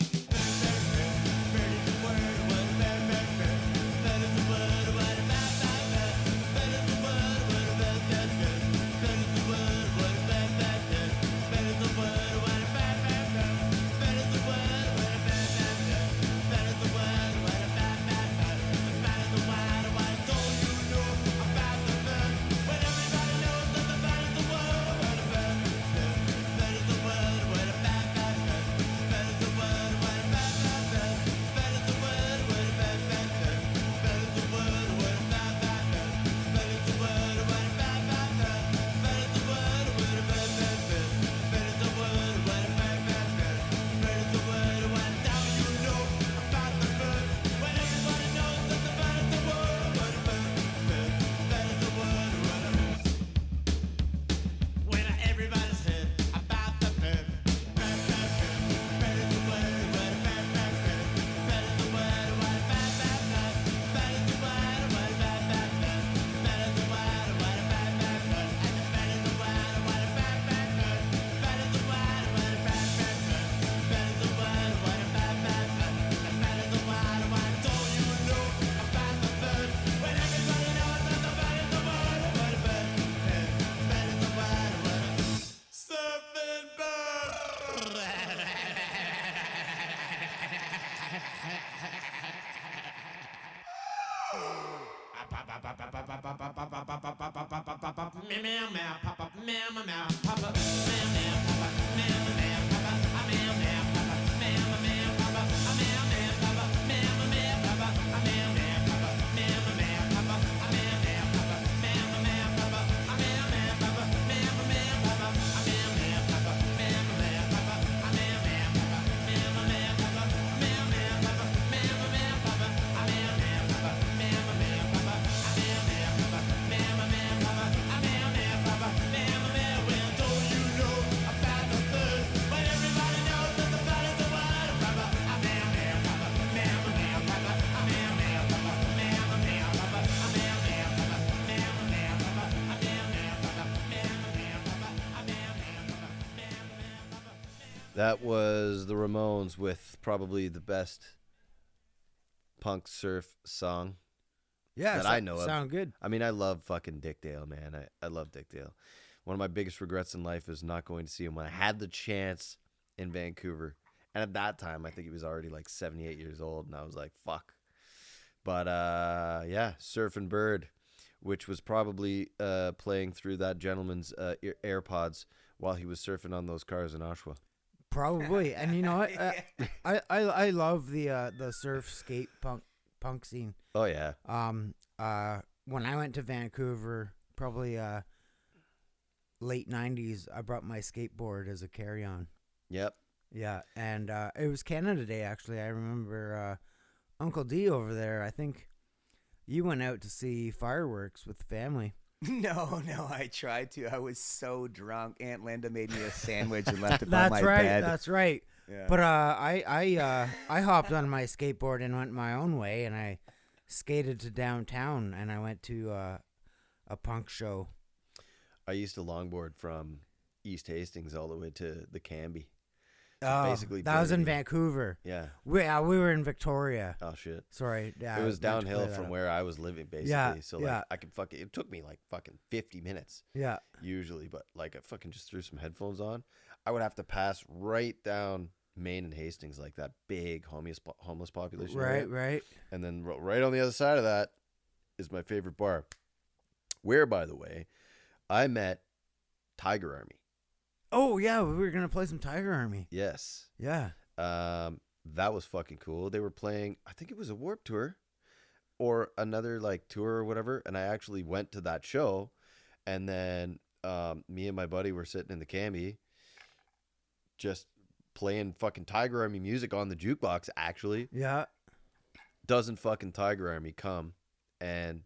That was the Ramones with probably the best punk surf song that I know of. Sound good. I mean, I love fucking Dick Dale, man. I love Dick Dale. One of my biggest regrets in life is not going to see him when I had the chance in Vancouver. And at that time, I think he was already like 78 years old, and I was like, fuck. But, yeah, Surfing Bird, which was probably playing through that gentleman's AirPods while he was surfing on those cars in Oshawa. Probably. And you know what? I love the surf skate punk scene. Oh, yeah. When I went to Vancouver, probably late 90s, I brought my skateboard as a carry-on. Yep. Yeah, and it was Canada Day, actually. I remember Uncle D over there. I think you went out to see fireworks with the family. No, I tried to. I was so drunk. Aunt Linda made me a sandwich and left it on my bed. That's right. Yeah. But I hopped on my skateboard and went my own way, and I skated to downtown, and I went to a punk show. I used to longboard from East Hastings all the way to the Canby. Basically, that was in Vancouver. Yeah. We were in Victoria. Oh shit. Sorry. Yeah, it was downhill from where I was living, basically. Yeah, so like I could fucking. It took me like fucking 50 minutes. Yeah. Usually, but like I fucking just threw some headphones on. I would have to pass right down Main and Hastings, like that big homeless population. Right. area. Right. And then right on the other side of that is my favorite bar, where, by the way, I met Tiger Army. Oh yeah, we were gonna play some Tiger Army. Yes. Yeah. That was fucking cool. They were playing, I think it was a Warped Tour or another like tour or whatever, and I actually went to that show And then me and my buddy were sitting in the Cambie just playing fucking Tiger Army music on the jukebox, actually. Yeah. Doesn't fucking Tiger Army come and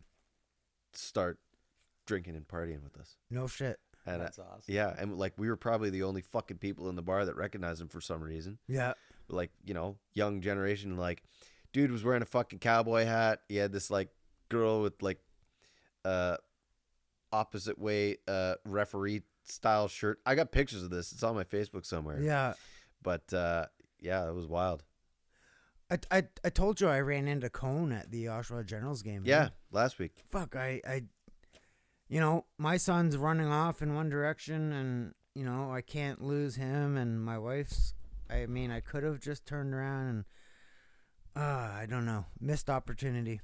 start drinking and partying with us. No shit. And That's awesome. Yeah, and like we were probably the only fucking people in the bar that recognized him for some reason. Yeah. Like, you know, young generation, like, dude was wearing a fucking cowboy hat. He had this like girl with like opposite way referee style shirt. I got pictures of this. It's on my Facebook somewhere. Yeah. But yeah, it was wild. I told you I ran into Cone at the Oshawa Generals game. Yeah, man. last week. Fuck, you know, my son's running off in one direction, and you know I can't lose him, and my wife's. I mean, I could have just turned around and. I don't know, missed opportunity.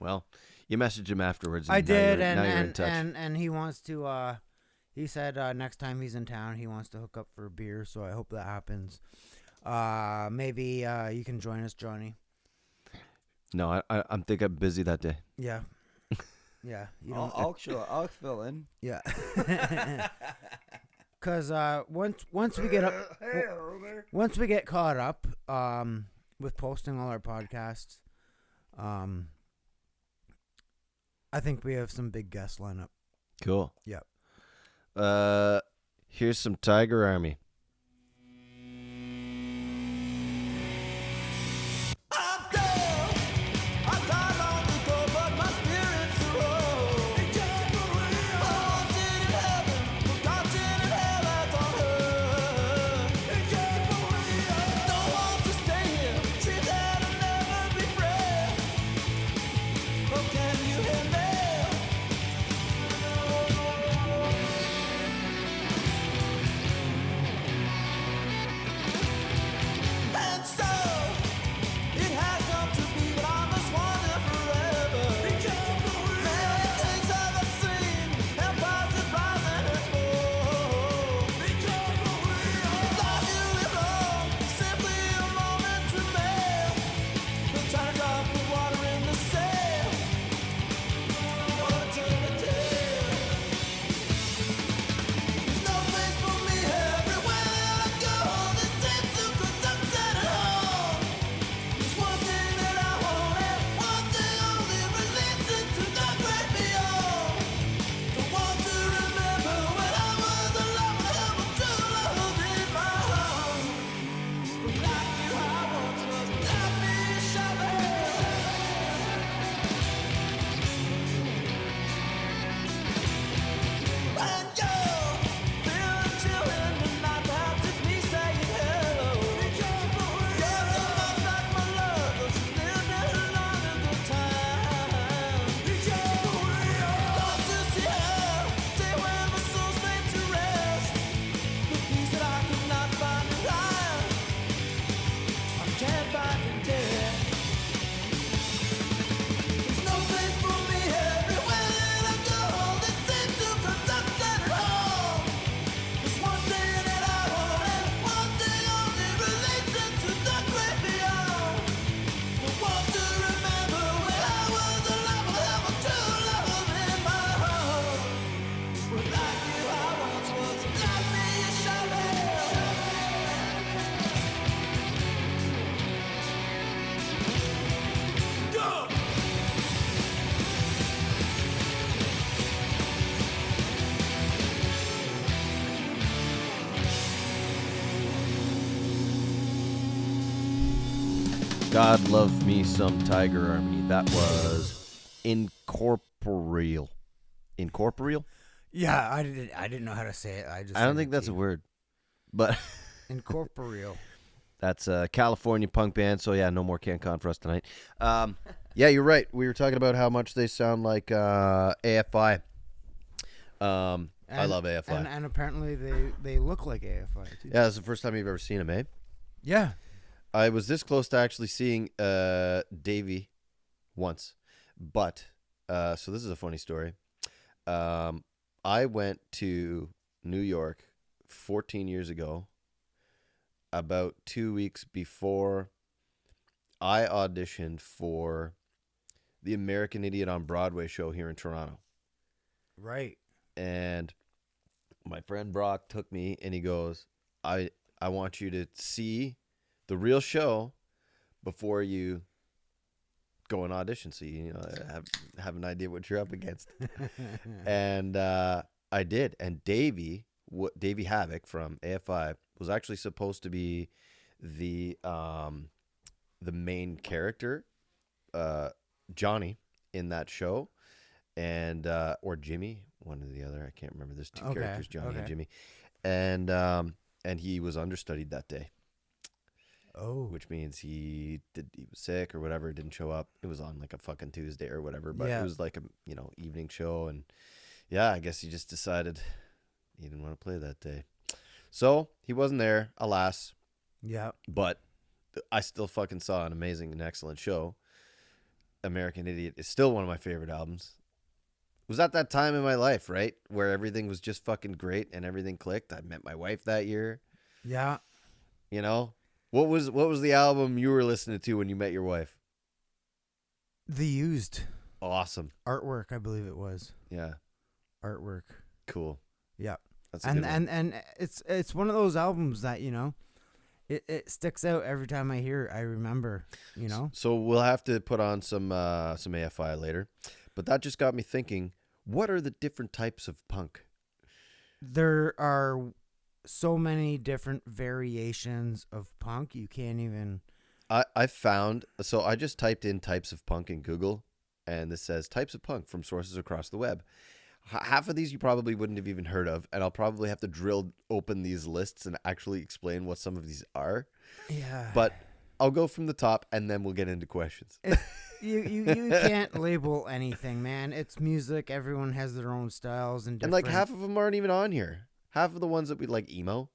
Well, you messaged him afterwards. I did, now you're in touch. and he wants to. He said next time he's in town, he wants to hook up for a beer. So I hope that happens. Maybe you can join us, Johnny. No, I'm think I'm busy that day. Yeah, yeah. You don't. I'll fill in. Yeah. Cause once we get up, once we get caught up, with posting all our podcasts, I think we have some big guests lineup. Cool. Yep. Here's some Tiger Army. God love me some Tiger Army. That was incorporeal. Incorporeal? Yeah, I didn't know how to say it. I don't said think it that's to a you. word. But Incorporeal. that's a California punk band. So yeah, no more CanCon for us tonight. Yeah, you're right. We were talking about how much they sound like AFI. I love AFI. And apparently they look like AFI too. Yeah, that's the first time you've ever seen them, eh? Yeah. I was this close to actually seeing Davey once. But, so this is a funny story. I went to New York 14 years ago, about 2 weeks before I auditioned for the American Idiot on Broadway show here in Toronto. Right. and my friend Brock took me, and he goes, I want you to see the real show before you go and audition, so you know have an idea what you're up against. And I did, and Davey Havoc from AFI was actually supposed to be the main character, Johnny, in that show, and or Jimmy, one or the other, I can't remember. There's two characters, Johnny and Jimmy, and he was understudied that day. Oh, Which means he was sick or whatever, didn't show up. It was on like a fucking Tuesday or whatever, but it was like a evening show, and I guess he just decided he didn't want to play that day, so he wasn't there, alas. Yeah, but I still fucking saw an amazing and excellent show. American Idiot is still one of my favorite albums. It was at that time in my life, right, where everything was just fucking great and everything clicked. I met my wife that year. Yeah. What was the album you were listening to when you met your wife? The Used. Awesome. Artwork, I believe it was. Yeah. Artwork. Cool. Yeah. That's a good one. And it's one of those albums that, it sticks out every time I hear it. I remember, So we'll have to put on some AFI later. But that just got me thinking, what are the different types of punk? There are so many different variations of punk. You can't even... I found... So I just typed in types of punk in Google, and this says types of punk from sources across the web. Half of these you probably wouldn't have even heard of, and I'll probably have to drill open these lists and actually explain what some of these are. Yeah. But I'll go from the top, and then we'll get into questions. You can't label anything, man. It's music. Everyone has their own styles and different... And like half of them aren't even on here. Half of the ones that we like emo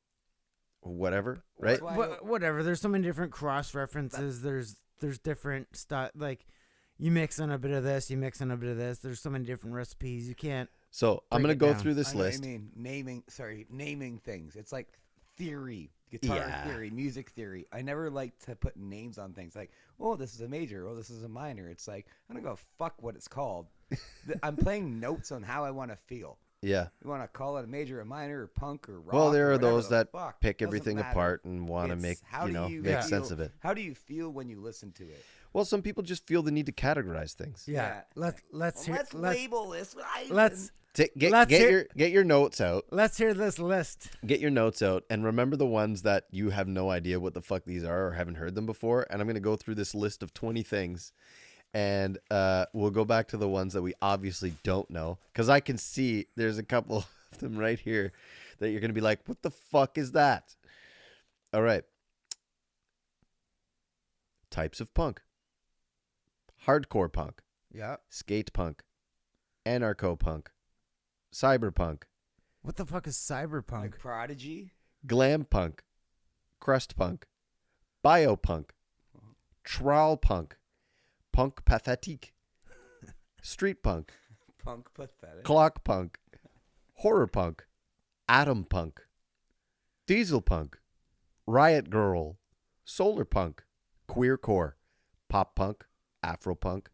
or whatever, right? Whatever. There's so many different cross references. There's different stuff. Like you mix in a bit of this, you mix in a bit of this. There's so many different recipes. You can't. So I'm gonna go through this I know list. what you mean naming things. It's like theory, guitar theory, music theory. I never like to put names on things like, oh, this is a major, oh, this is a minor. It's like I don't go fuck what it's called. I'm playing notes on how I want to feel. Yeah. You want to call it a major, a minor, or punk, or rock? Well, there or are those that fuck. pick Doesn't everything matter. apart and want to It's make make sense of it. How do you feel when you listen to it? Well, some people just feel the need to categorize things. Yeah. Let's label this. Let's Get your notes out. Let's hear this list. Get your notes out and remember the ones that you have no idea what the fuck these are or haven't heard them before. And I'm going to go through this list of 20 things. And we'll go back to the ones that we obviously don't know. Because I can see there's a couple of them right here that you're going to be like, what the fuck is that? All right. Types of punk. Hardcore punk. Yeah. Skate punk. Anarcho punk. Cyberpunk. What the fuck is cyberpunk? Like Prodigy? Glam punk. Crust punk. Biopunk. Trall punk. Punk pathetique. Street punk. Punk pathetic. Clock punk. Horror punk. Atom punk. Diesel punk. Riot girl. Solar punk. Queercore. Pop punk. Afro punk.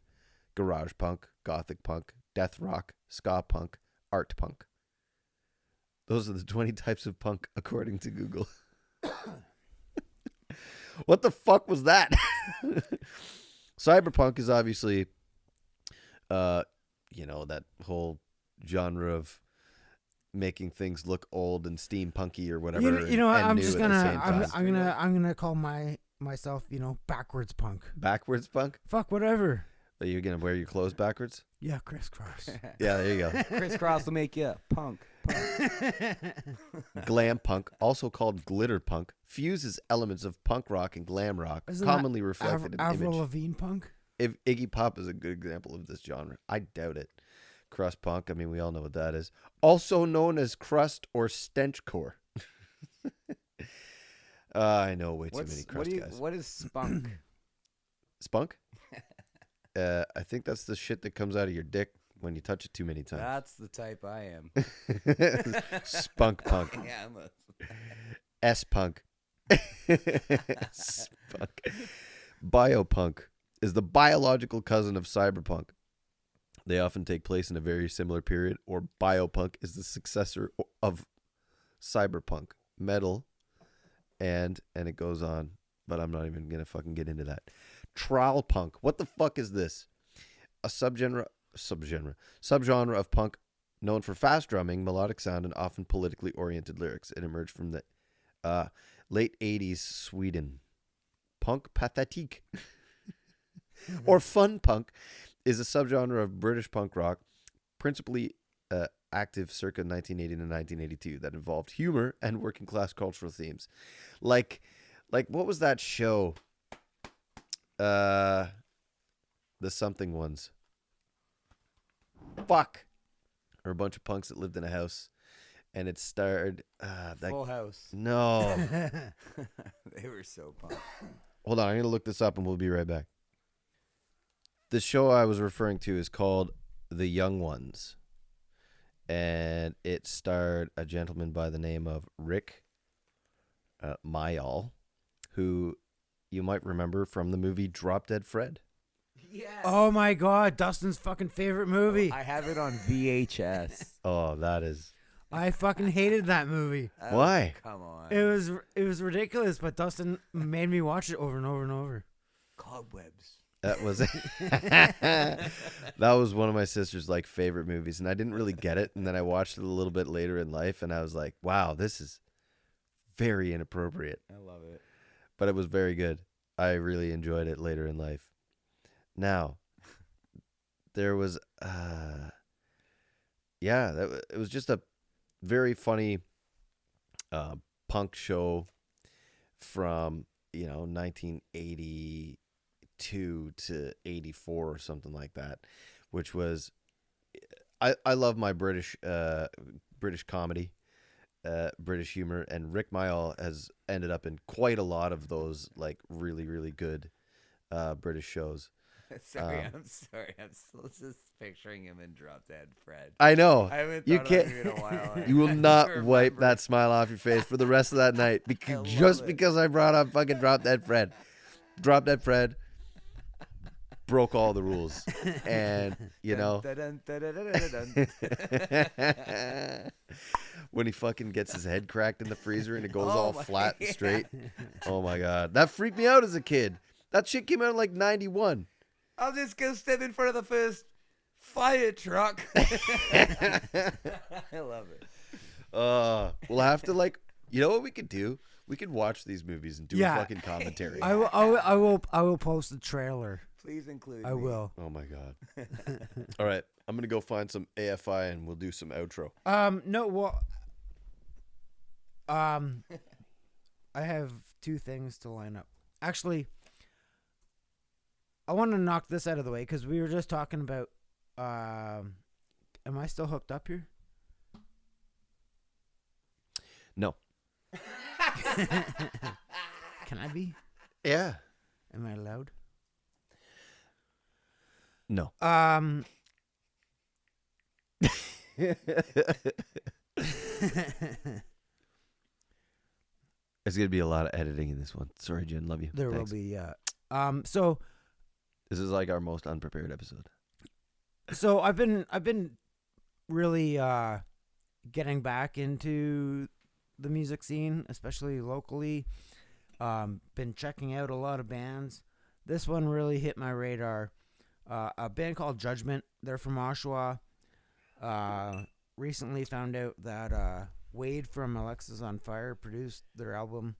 Garage punk. Gothic punk. Death rock. Ska punk. Art punk. Those are the 20 types of punk according to Google. What the fuck was that? Cyberpunk is obviously, that whole genre of making things look old and steampunky or whatever. You know what? and I'm new just at the same gonna time. I'm gonna call myself backwards punk. Backwards punk. Fuck whatever. Are you gonna wear your clothes backwards? Yeah, crisscross. Yeah, there you go. Crisscross will make you punk. Glam punk, also called glitter punk, fuses elements of punk rock and glam rock, Isn't commonly that reflected in Avril image. Lavigne punk? If Iggy Pop is a good example of this genre. I doubt it. Crust punk, I mean, we all know what that is. Also known as crust or stenchcore. I know way too many crust guys. What is spunk? Spunk? I think that's the shit that comes out of your dick when you touch it too many times. That's the type I am. Spunk punk. Yeah, I'm a... S-punk. Spunk. Biopunk is the biological cousin of cyberpunk. They often take place in a very similar period, or biopunk is the successor of cyberpunk, metal, and it goes on, but I'm not even going to fucking get into that. Trowel punk. What the fuck is this? A subgenre of punk known for fast drumming, melodic sound, and often politically oriented lyrics. It emerged from the late 80s Sweden. Punk pathétique or fun punk is a subgenre of British punk rock, principally active circa 1980 to 1982, that involved humor and working class cultural themes. Like what was that show? The something ones. Fuck. Or a bunch of punks that lived in a house, and it starred Full House. No. They were so pumped. Hold on, I'm gonna look this up, and we'll be right back. The show I was referring to is called The Young Ones, and it starred a gentleman by the name of Rick Mayall, who you might remember from the movie Drop Dead Fred. Yeah. Oh my God, Dustin's fucking favorite movie. I have it on VHS. Oh, that is... I fucking hated that movie. Why? Come on. It was ridiculous, but Dustin made me watch it over and over and over. Cobwebs. That was that was one of my sister's like favorite movies, and I didn't really get it, and then I watched it a little bit later in life, and I was like, wow, this is very inappropriate. I love it. But it was very good. I really enjoyed it later in life. Now, there was it was just a very funny punk show from 1982 to 84 or something like that, which was I love my British comedy, British humor, and Rick Mayall has ended up in quite a lot of those like really, really good British shows. I'm sorry. I'm still just picturing him in Drop Dead Fred. I know. I haven't You thought can't. of it in a while. You will I not remember. wipe that smile off your face for the rest of that night because I brought up fucking Drop Dead Fred. Drop Dead Fred broke all the rules, and when he fucking gets his head cracked in the freezer and it goes all flat and straight. Oh my God, that freaked me out as a kid. That shit came out in like 91. I'll just go step in front of the first fire truck. I love it. We'll have to what we could do? We could watch these movies and do a fucking commentary. I will post the trailer. Please include I me. will. Oh my God. All right, I'm gonna go find some AFI and we'll do some outro. I have two things to line up. Actually, I want to knock this out of the way because we were just talking about. Am I still hooked up here? No. Can I be? Yeah. Am I allowed? No. There's gonna be a lot of editing in this one. Sorry, Jen. Love you. There Thanks. will be. So This is like our most unprepared episode. So I've been really getting back into the music scene, especially locally. Been checking out a lot of bands. This one really hit my radar. A band called Judgment. They're from Oshawa. Recently found out that Wade from Alexis on Fire produced their album.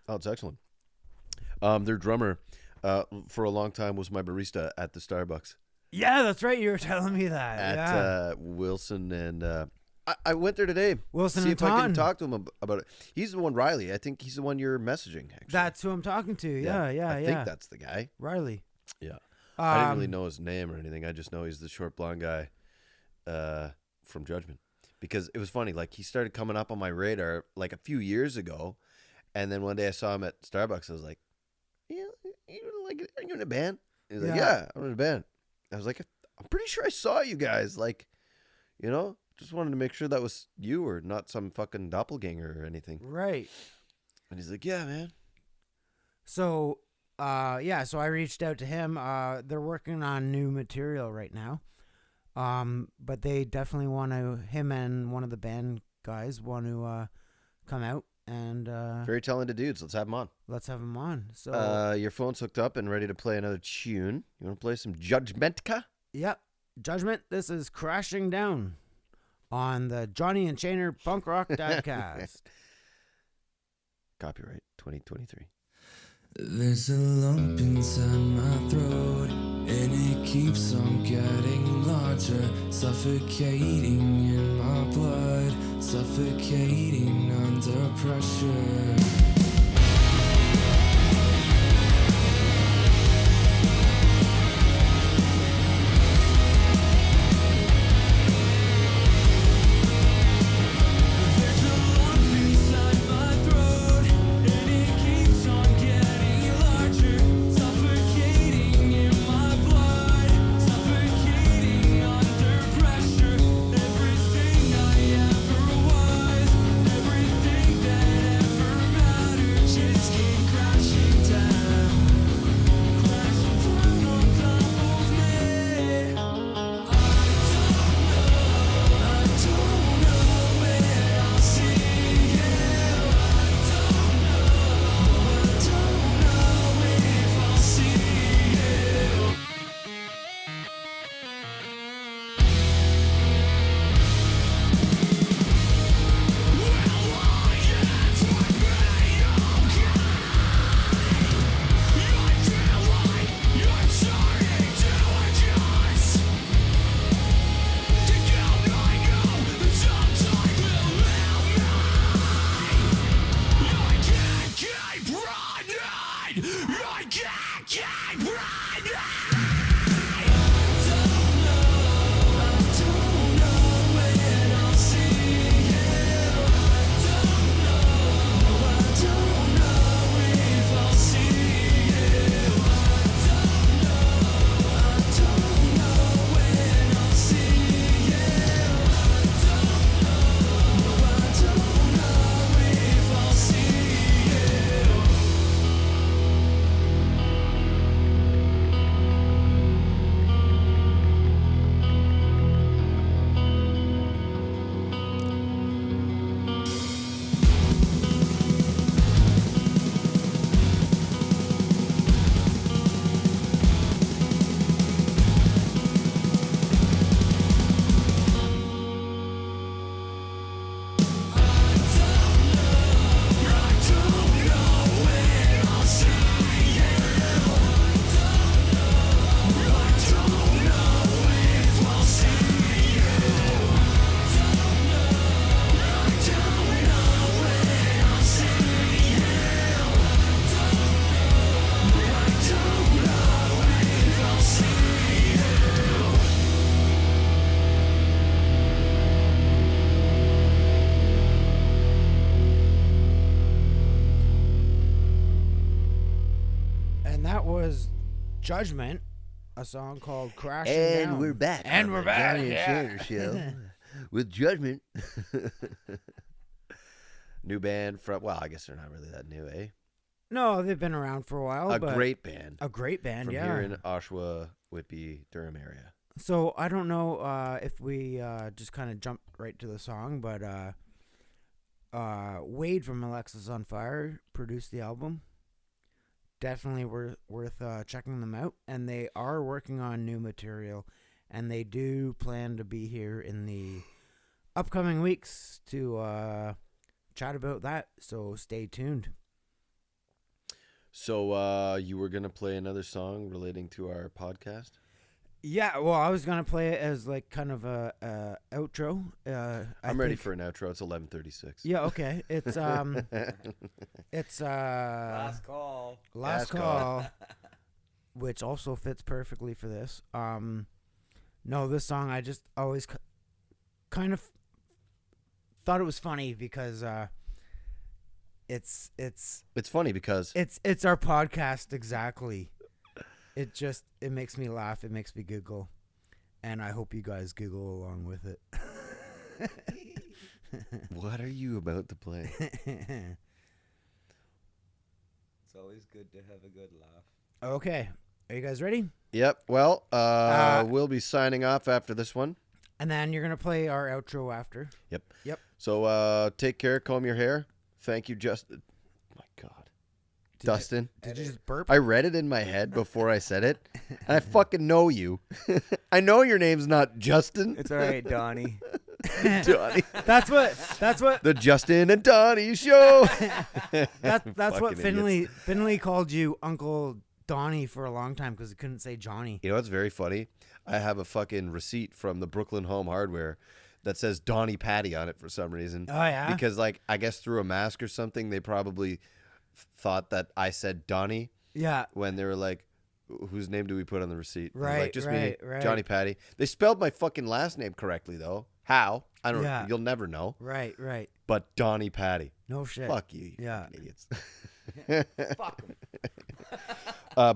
Oh, it's excellent. Their drummer for a long time was my barista at the Starbucks. Yeah, that's right. You were telling me that. At Wilson, and I went there today. Wilson see and if I can Taunton. talk to him about it. He's the one, Riley. I think he's the one you're messaging. Actually, That's who I'm talking to. Yeah. I think that's the guy. Riley. Yeah. I didn't really know his name or anything. I just know he's the short blonde guy from Judgment. Because it was funny, like he started coming up on my radar like a few years ago, and then one day I saw him at Starbucks. I was like, "Are you in a band?" He's like, "Yeah, I'm in a band." I was like, "I'm pretty sure I saw you guys." Like, just wanted to make sure that was you or not some fucking doppelganger or anything. Right. And he's like, "Yeah, man." So, so I reached out to him. They're working on new material right now. But they definitely want to. Him and one of the band guys want to come out and Very talented dudes. Let's have them on. let's have them on. So Your phone's hooked up and ready to play another tune. You want to play some Judgmentka? yep, Judgment. This is Crashing Down on the Johnny and Chainer Punk Rock Dadcast. Copyright 2023. There's a lump inside my throat, and it keeps on getting larger, suffocating in my blood, suffocating under pressure. Judgment, a song called Crashing And Down. we're back. And on we're the back, Johnny yeah. and Shader Show with Judgment. New band from, well, I guess they're not really that new, eh? No, they've been around for a while. A but great band. A great band, From yeah. here in Oshawa, Whitby, Durham area. So I don't know if we just kind of jump right to the song, but Wade from Alexis on Fire produced the album. Definitely worth checking them out, and they are working on new material, and they do plan to be here in the upcoming weeks to chat about that. So stay tuned. So you were gonna play another song relating to our podcast? Yeah, well, I was gonna play it as like kind of a outro. I'm ready for an outro. It's 11:36. Yeah, okay. It's it's Last call. Last call, which also fits perfectly for this. No, this song I just always kind of thought it was funny because it's funny because it's our podcast exactly. It makes me laugh. It makes me giggle, and I hope you guys giggle along with it. what are you about to play? It's always good to have a good laugh. Okay, Are you guys ready? Yep. Well, we'll be signing off after this one. And then you're gonna play our outro after. Yep. Yep. So take care. Comb your hair. Thank you, Justin. Oh my God. Dustin. Did you just burp? I read it in my head before I said it. And I fucking know you. I know your name's not Justin. It's all right, Donnie. Donnie. That's what The Justin and Donnie show. that's what Fucking Finley called you Uncle Donnie for a long time because he couldn't say Johnny. You know what's very funny? I have a fucking receipt from the Brooklyn Home Hardware that says Donnie Patty on it for some reason. Oh yeah. Because like I guess through a mask or something, they probably thought that I said Donnie Yeah. when they were like, "Whose name do we put on the receipt?" I was Right, like, just right, me, right. Johnny Patty. They spelled my fucking last name correctly though. How? I don't. Yeah. You'll never know. Right. But Donnie Patty. No shit. Fuck you. Yeah. Fucking idiots. Fuck 'em.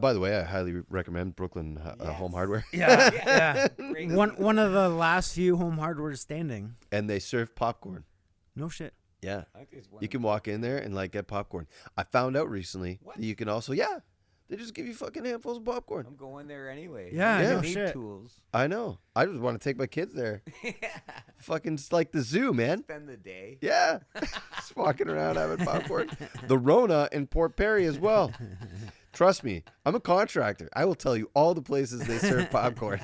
By the way, I highly recommend Brooklyn Home Hardware. Yeah. Yeah. Great. One of the last few home hardware standing. And they serve popcorn. No shit. Yeah. I think there's one You can walk in there and like get popcorn. I found out recently that you can also, they just give you fucking handfuls of popcorn. I'm going there anyway. Yeah, I no need shit. tools. I know. I just want to take my kids there. Fucking it's like the zoo, man. Spend the day. Yeah. Just walking around having popcorn. The Rona in Port Perry as well. Trust me, I'm a contractor. I will tell you all the places they serve popcorn.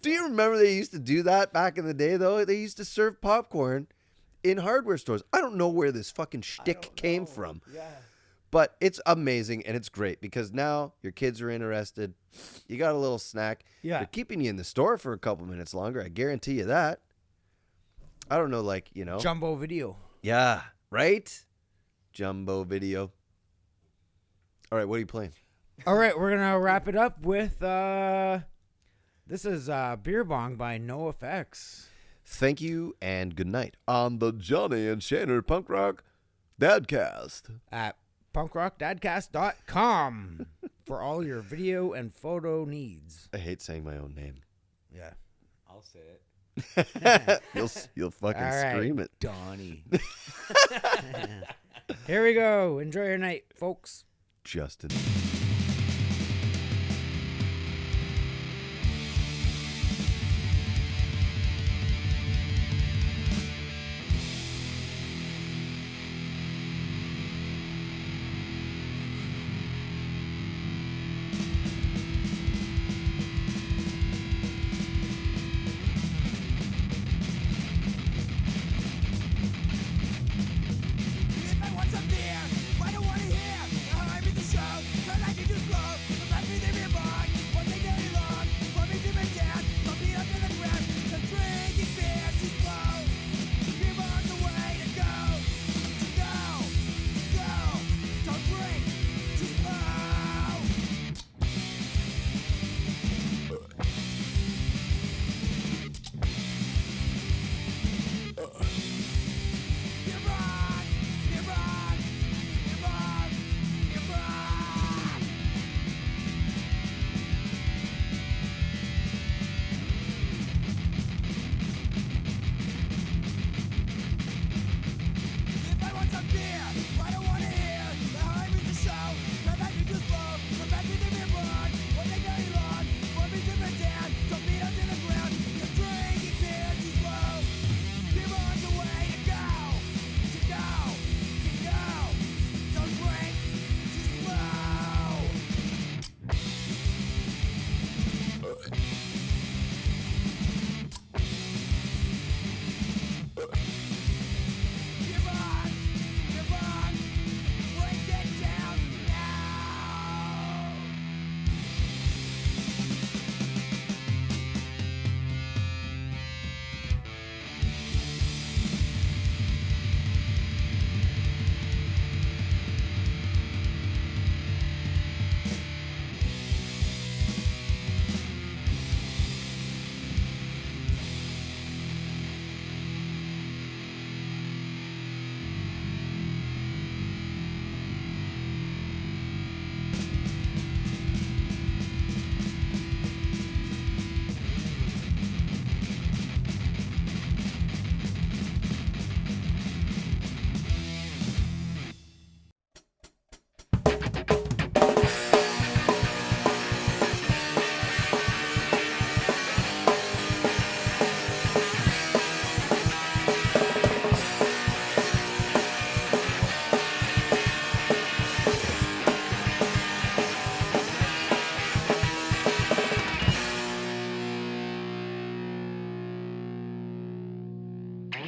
Do you remember they used to do that back in the day, though? They used to serve popcorn in hardware stores. I don't know where this fucking shtick came from. Yeah. But it's amazing and it's great because now your kids are interested. You got a little snack. Yeah. They're keeping you in the store for a couple minutes longer. I guarantee you that. I don't know, like, Jumbo video. Yeah, right? Jumbo video. All right, what are you playing? All right, we're gonna wrap it up with this is Beer Bong by NoFX. Thank you and good night on the Johnny and Shannon Punk Rock Dadcast. At punkrockdadcast.com for all your video and photo needs. I hate saying my own name. Yeah. I'll say it. You'll fucking All right. scream it. Donnie. Here we go. Enjoy your night, folks. Justin.